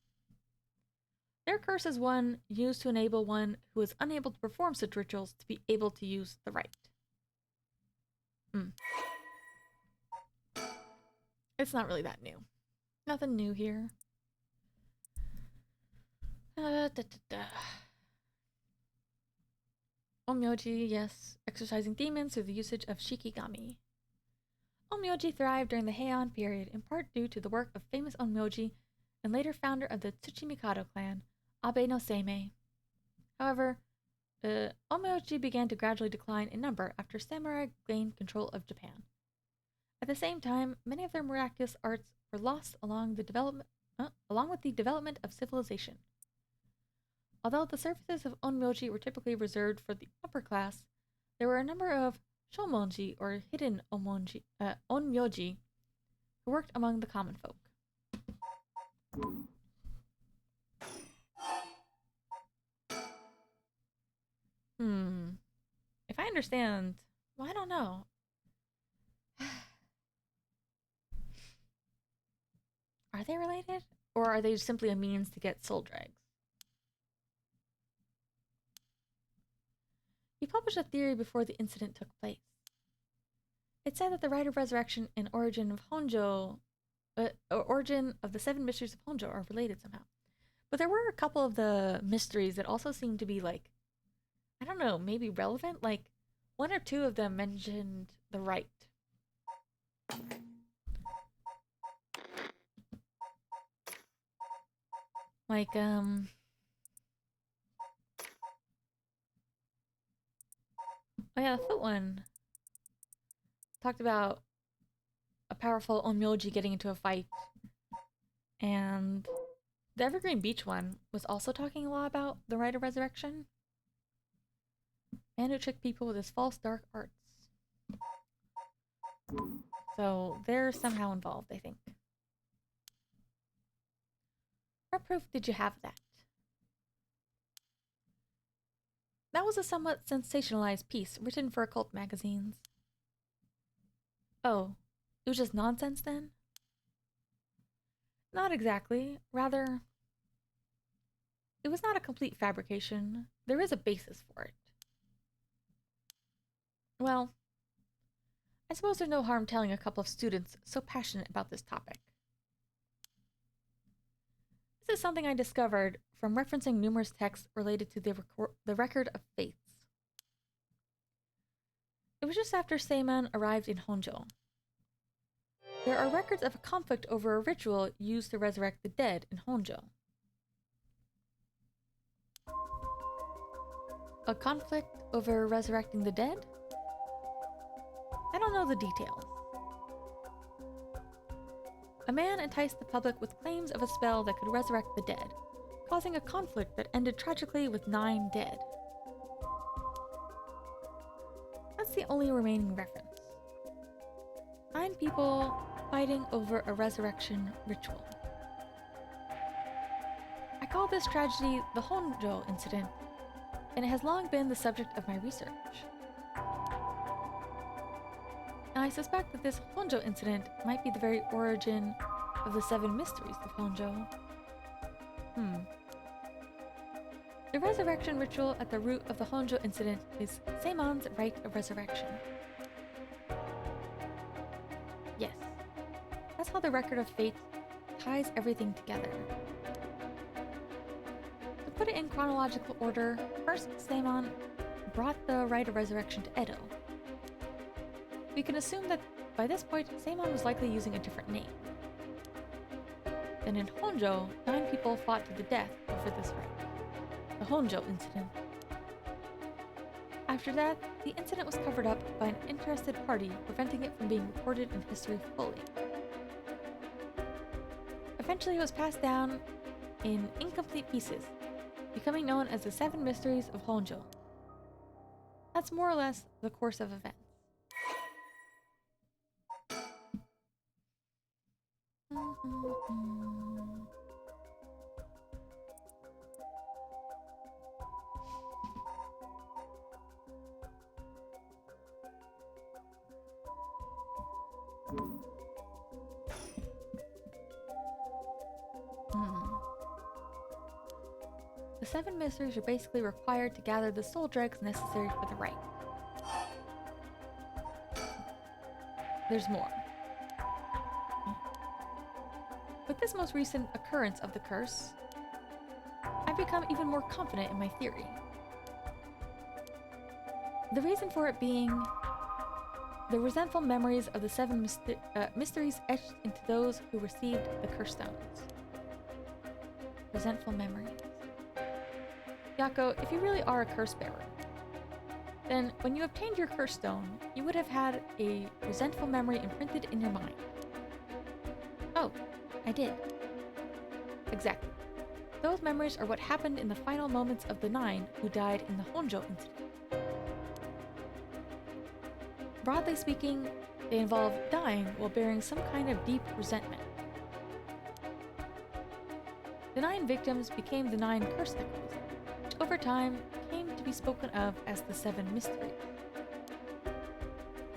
Their curse is one used to enable one who is unable to perform such rituals to be able to use the rite. It's not really that new. Nothing new here. Onmyoji, yes, exorcising demons through the usage of shikigami. Onmyoji thrived during the Heian period, in part due to the work of famous Onmyoji and later founder of the Tsuchimikado clan, Abe no Seimei. However, Onmyoji began to gradually decline in number after samurai gained control of Japan. At the same time, many of their miraculous arts were lost along with the development of civilization. Although the services of Onmyoji were typically reserved for the upper class, there were a number of shomonji or hidden onmyoji who worked among the common folk. If I understand, well, I don't know. Are they related? Or are they simply a means to get soul dregs? He published a theory before the incident took place. It said that the Rite of Resurrection and origin of the 7 mysteries of Honjo are related somehow. But there were a couple of the mysteries that also seemed to be like, I don't know, maybe relevant? Like, 1 or 2 of them mentioned the rite. Like, oh yeah, the foot one talked about a powerful onmyoji getting into a fight. And the Evergreen Beach one was also talking a lot about the Rite of Resurrection. Man who tricked people with his false dark arts. So they're somehow involved, I think. What proof did you have of that? That was a somewhat sensationalized piece written for occult magazines. Oh, it was just nonsense then? Not exactly. Rather, it was not a complete fabrication. There is a basis for it. Well, I suppose there's no harm telling a couple of students so passionate about this topic. This is something I discovered from referencing numerous texts related to the Record of Fates. It was just after Seiman arrived in Honjo. There are records of a conflict over a ritual used to resurrect the dead in Honjo. A conflict over resurrecting the dead? I don't know the details. A man enticed the public with claims of a spell that could resurrect the dead, causing a conflict that ended tragically with 9 dead. That's the only remaining reference. 9 people fighting over a resurrection ritual. I call this tragedy the Honjo incident, and it has long been the subject of my research. And I suspect that this Honjo incident might be the very origin of the 7 mysteries of Honjo. The resurrection ritual at the root of the Honjo incident is Seiman's Rite of Resurrection. Yes, that's how the Record of Fate ties everything together. To put it in chronological order, first Samon brought the Rite of Resurrection to Edo. We can assume that by this point, Samon was likely using a different name. Then in Honjo, 9 people fought to the death over this rite. The Honjo incident. After that, the incident was covered up by an interested party, preventing it from being recorded in history fully. Eventually it was passed down in incomplete pieces, becoming known as the 7 Mysteries of Honjo. That's more or less the course of events. The 7 mysteries are basically required to gather the soul dregs necessary for the rite. There's more. With this most recent occurrence of the curse, I've become even more confident in my theory. The reason for it being the resentful memories of the 7 mysteries etched into those who received the curse stones. Resentful memories. Yako, if you really are a curse bearer, then when you obtained your curse stone, you would have had a resentful memory imprinted in your mind. Oh, I did. Exactly. Those memories are what happened in the final moments of the 9 who died in the Honjo incident. Broadly speaking, they involve dying while bearing some kind of deep resentment. The 9 victims became the 9 curse echoes, which over time came to be spoken of as the 7 mysteries.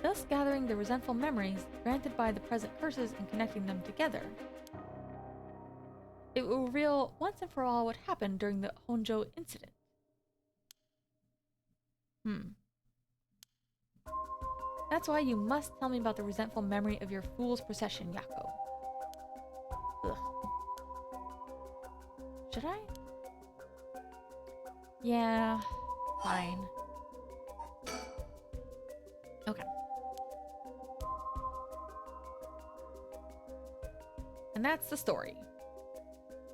Thus gathering the resentful memories granted by the present curses and connecting them together, it will reveal once and for all what happened during the Honjo incident. That's why you must tell me about the resentful memory of your fool's procession, Yako. Ugh. Should I? Yeah, fine. Okay. And that's the story.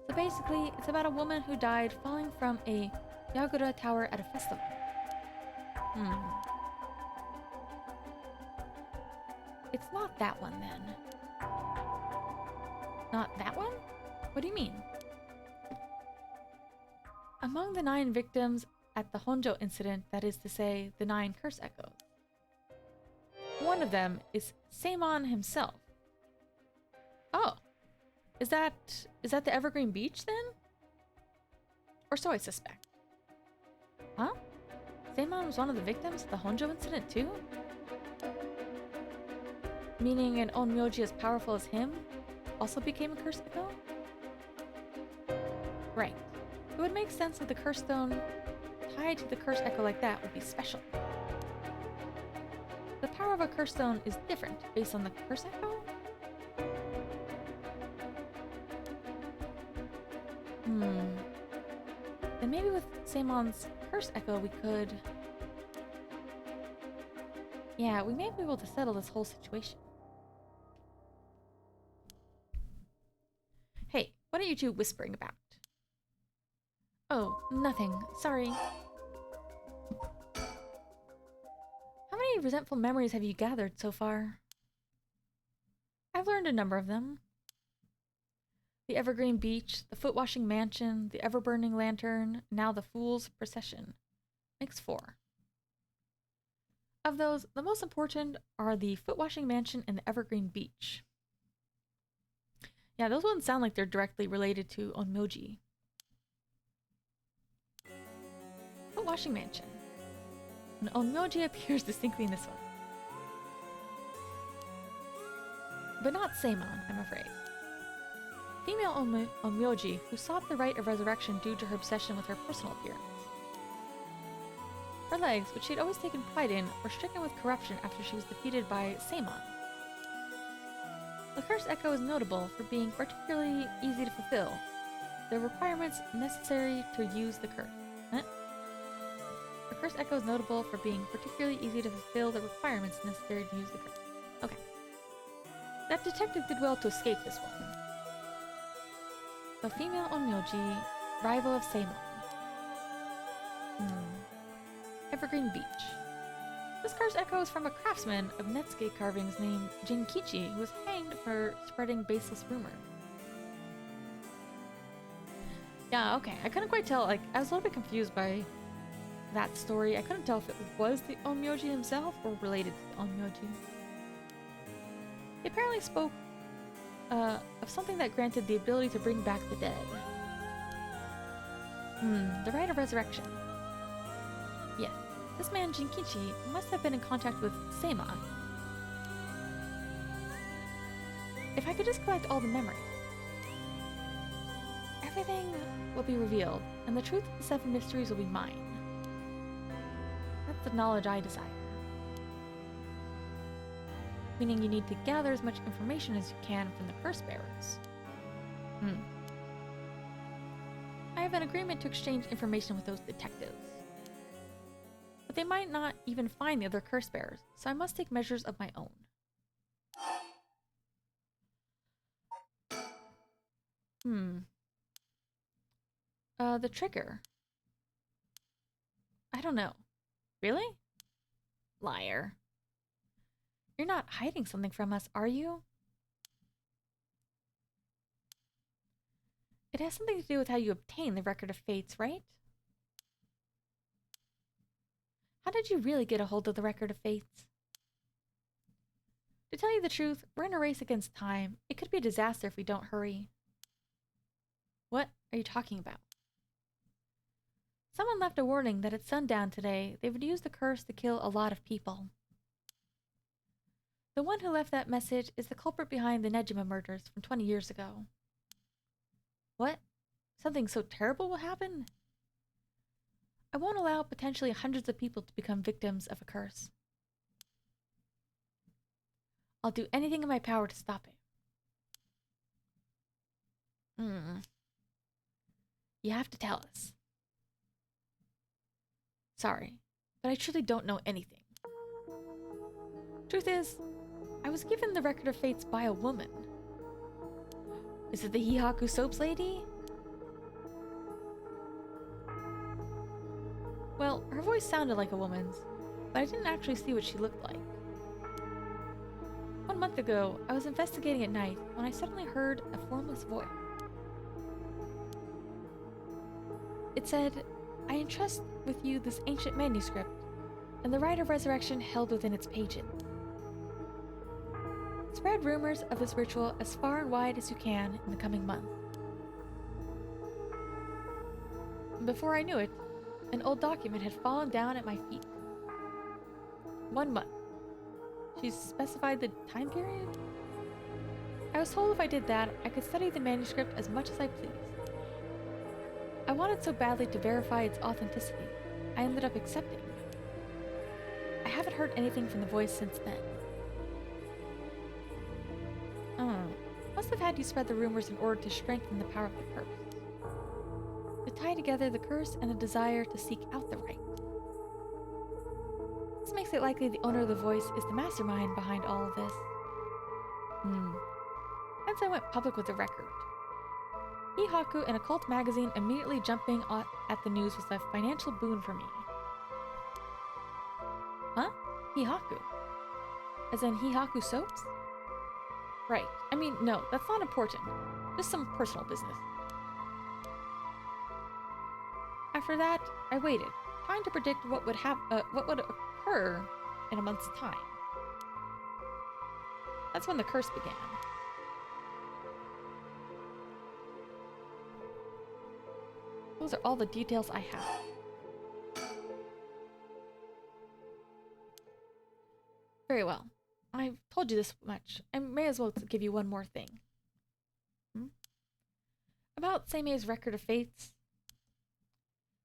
So basically, it's about a woman who died falling from a Yagura tower at a festival. It's not that one, then. Not that one? What do you mean? Among the 9 victims at the Honjo incident, that is to say, the 9 curse echoes, one of them is Samon himself. Oh. Is that the Evergreen Beach, then? Or so I suspect. Huh? Samon was one of the victims of the Honjo incident, too? Meaning an onmyoji as powerful as him also became a curse echo? Right. It would make sense that the curse stone tied to the curse echo like that would be special. The power of a curse stone is different based on the curse echo? Then maybe with Samon's curse echo we could... Yeah, we may be able to settle this whole situation. Hey, what are you two whispering about? Oh, nothing. Sorry. How many resentful memories have you gathered so far? I've learned a number of them. The Evergreen Beach, the Foot-Washing Mansion, the Ever-Burning Lantern, now the Fool's Procession. Makes 4. Of those, the most important are the Foot-Washing Mansion and the Evergreen Beach. Yeah, those ones sound like they're directly related to onmyoji. Foot-Washing Mansion. An onmyoji appears distinctly in this one. But not Samon, I'm afraid. Female onmyoji who sought the rite of resurrection due to her obsession with her personal appearance. Her legs, which she had always taken pride in, were stricken with corruption after she was defeated by Samon. The Curse Echo is notable for being particularly easy to fulfill the requirements necessary to use the curse. Huh? The Curse Echo is notable for being particularly easy to fulfill the requirements necessary to use the curse. Okay. That detective did well to escape this one. The female Onmyoji, rival of Seimon. Evergreen Beach. This curse echoes from a craftsman of Netscape carvings named Jinkichi, who was hanged for spreading baseless rumors. Yeah, okay. I couldn't quite tell. Like, I was a little bit confused by that story. I couldn't tell if it was the Onmyoji himself or related to the Onmyoji. He apparently spoke of something that granted the ability to bring back the dead. The rite of resurrection. Yes, this man Jinkichi must have been in contact with Seimon. If I could just collect all the memories, everything will be revealed, and the truth of the 7 mysteries will be mine. That's the knowledge I desire. Meaning you need to gather as much information as you can from the curse bearers. I have an agreement to exchange information with those detectives. But they might not even find the other curse bearers, so I must take measures of my own. The trigger. I don't know. Really? Liar. You're not hiding something from us, are you? It has something to do with how you obtain the Record of Fates, right? How did you really get a hold of the Record of Fates? To tell you the truth, we're in a race against time. It could be a disaster if we don't hurry. What are you talking about? Someone left a warning that at sundown today, they would use the curse to kill a lot of people. The one who left that message is the culprit behind the Nejima murders from 20 years ago. What? Something so terrible will happen? I won't allow potentially hundreds of people to become victims of a curse. I'll do anything in my power to stop it. You have to tell us. Sorry, but I truly don't know anything. Truth is, I was given the Record of Fates by a woman. Is it the Hihaku Soaps lady? Well, her voice sounded like a woman's, but I didn't actually see what she looked like. 1 month ago, I was investigating at night when I suddenly heard a formless voice. It said, I entrust with you this ancient manuscript, and the rite of resurrection held within its pages. Spread rumors of this ritual as far and wide as you can in the coming month. Before I knew it, an old document had fallen down at my feet. 1 month. She's specified the time period? I was told if I did that, I could study the manuscript as much as I pleased. I wanted so badly to verify its authenticity, I ended up accepting. I haven't heard anything from the voice since then. Must have had you spread the rumors in order to strengthen the power of the curse. To tie together the curse and a desire to seek out the right. This makes it likely the owner of the voice is the mastermind behind all of this. Hence I went public with the record. Hihaku and Occult magazine immediately jumping at the news was a financial boon for me. Huh? Hihaku? As in Hihaku Soaps? Right. I mean, no, that's not important. Just some personal business. After that, I waited, trying to predict what would occur in a month's time. That's when the curse began. Those are all the details I have. Very well. I've told you this much. I may as well give you one more thing. About Seimei's Record of Fates.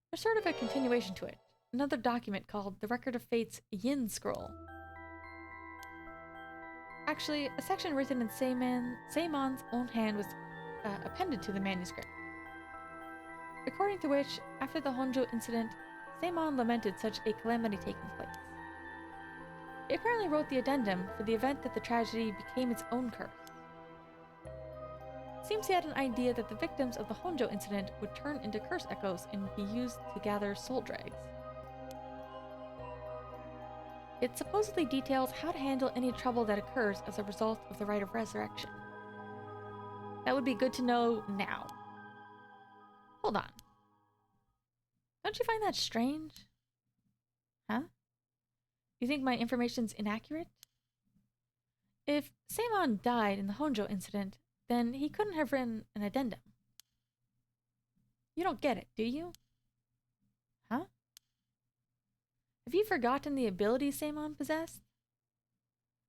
There's sort of a continuation to it. Another document called the Record of Fates Yin Scroll. Actually, a section written in Seimon's own hand was appended to the manuscript, according to which, after the Honjo incident, Seimon lamented such a calamity taking place. He apparently wrote the addendum for the event that the tragedy became its own curse. Seems he had an idea that the victims of the Honjo incident would turn into curse echoes and be used to gather soul dregs. It supposedly details how to handle any trouble that occurs as a result of the rite of resurrection. That would be good to know now. Hold on. Don't you find that strange? Huh? You think my information's inaccurate? If Seimon died in the Honjo incident, then he couldn't have written an addendum. You don't get it, do you? Huh? Have you forgotten the abilities Seimon possessed?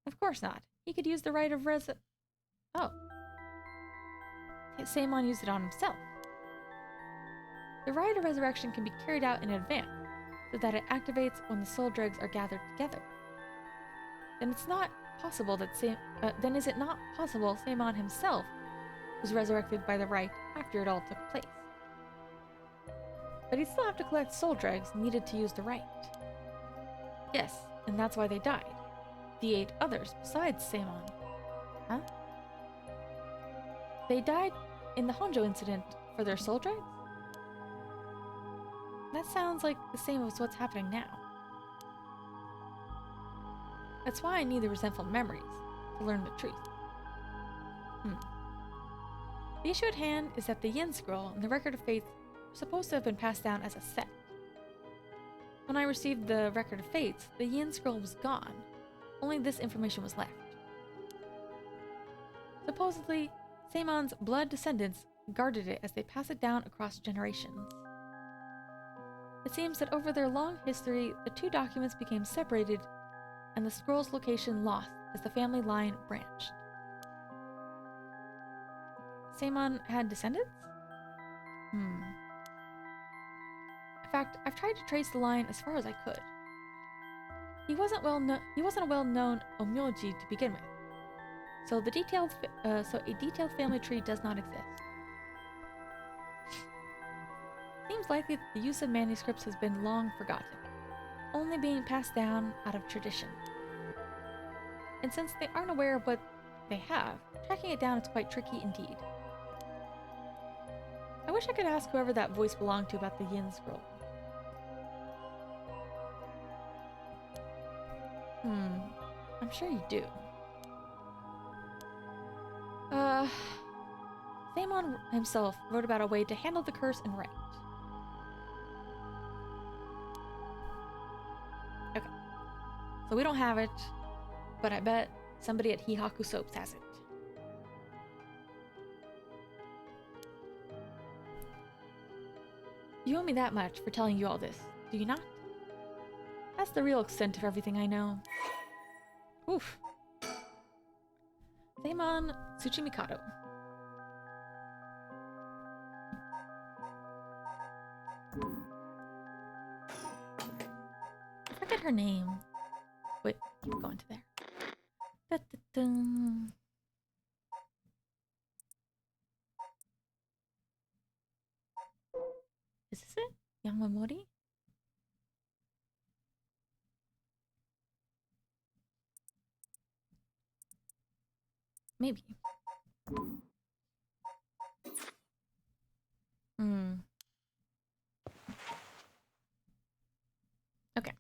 Of course not. He could use the rite of Oh. Seimon used it on himself. The rite of resurrection can be carried out in advance, so that it activates when the soul dregs are gathered together. Then it's not possible that then is it not possible Seimon himself was resurrected by the rite after it all took place? But he'd still have to collect soul dregs needed to use the rite. Yes, and that's why they died. The 8 others besides Seimon. Huh? They died in the Honjo incident for their soul dregs? That sounds like the same as what's happening now. That's why I need the resentful memories, to learn the truth. The issue at hand is that the Yin Scroll and the Record of Fates were supposed to have been passed down as a set. When I received the Record of Fates, the Yin Scroll was gone. Only this information was left. Supposedly, Seimon's blood descendants guarded it as they passed it down across generations. It seems that over their long history, the 2 documents became separated and the scroll's location lost as the family line branched. Seimon had descendants? In fact, I've tried to trace the line as far as I could. He wasn't a well-known omyoji to begin with, so a detailed family tree does not exist. Seems likely that the use of manuscripts has been long forgotten, only being passed down out of tradition. And since they aren't aware of what they have, tracking it down is quite tricky indeed. I wish I could ask whoever that voice belonged to about the Yin Scroll. I'm sure you do. Seimon himself wrote about a way to handle the curse and rite. Okay. So we don't have it, but I bet somebody at Hihaku Soaps has it. You owe me that much for telling you all this, do you not? That's the real extent of everything I know. Oof. Seimon Tsuchimikado. I forget her name. Wait, keep going to there. Da-da-dum. Is this it? Yamamori? Maybe. Okay.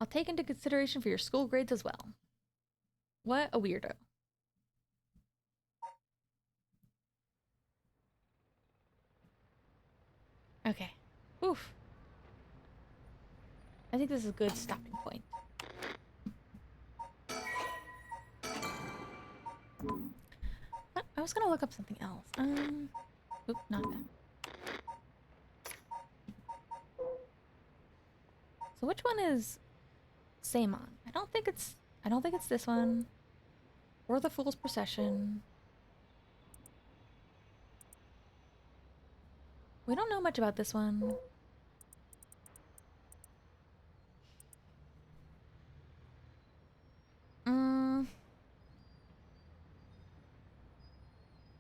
I'll take into consideration for your school grades as well. What a weirdo. Okay. Oof. I think this is a good stopping point. I was gonna look up something else. Oop, not that. So which one is Seimon? I don't think it's this one. Or the Fool's Procession. We don't know much about this one.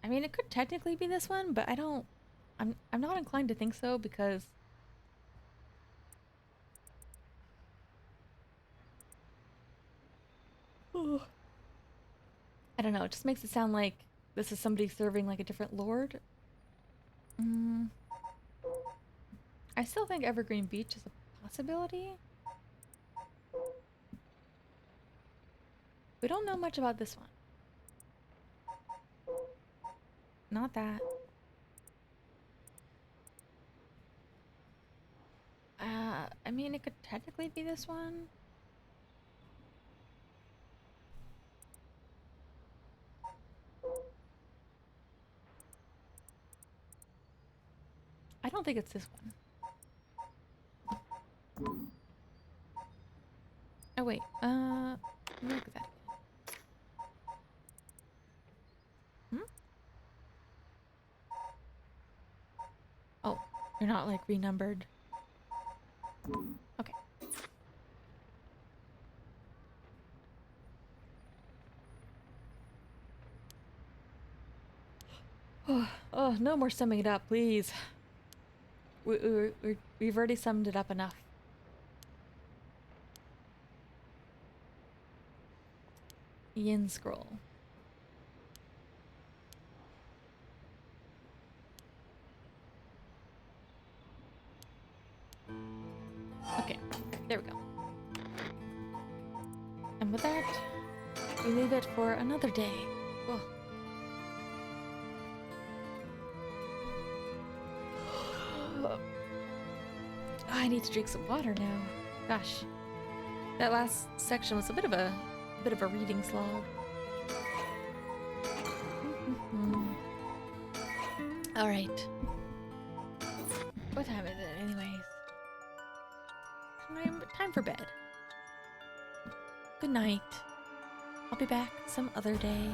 I mean, it could technically be this one, but I'm not inclined to think so because oh, I don't know, it just makes it sound like this is somebody serving like a different lord. Mm, I still think Evergreen Beach is a possibility. We don't know much about this one. Not that. I mean, it could technically be this one. I don't think it's this one. Oh wait, let me look at that again. Hmm? Oh, you're not like renumbered. Okay. Oh, no more summing it up, please. We've already summed it up enough. Yin scroll. Okay, there we go. And with that, we leave it for another day. Whoa. I need to drink some water now. Gosh, that last section was a bit of a reading slog. All right. What time is it, anyways? Time for bed. Good night. I'll be back some other day.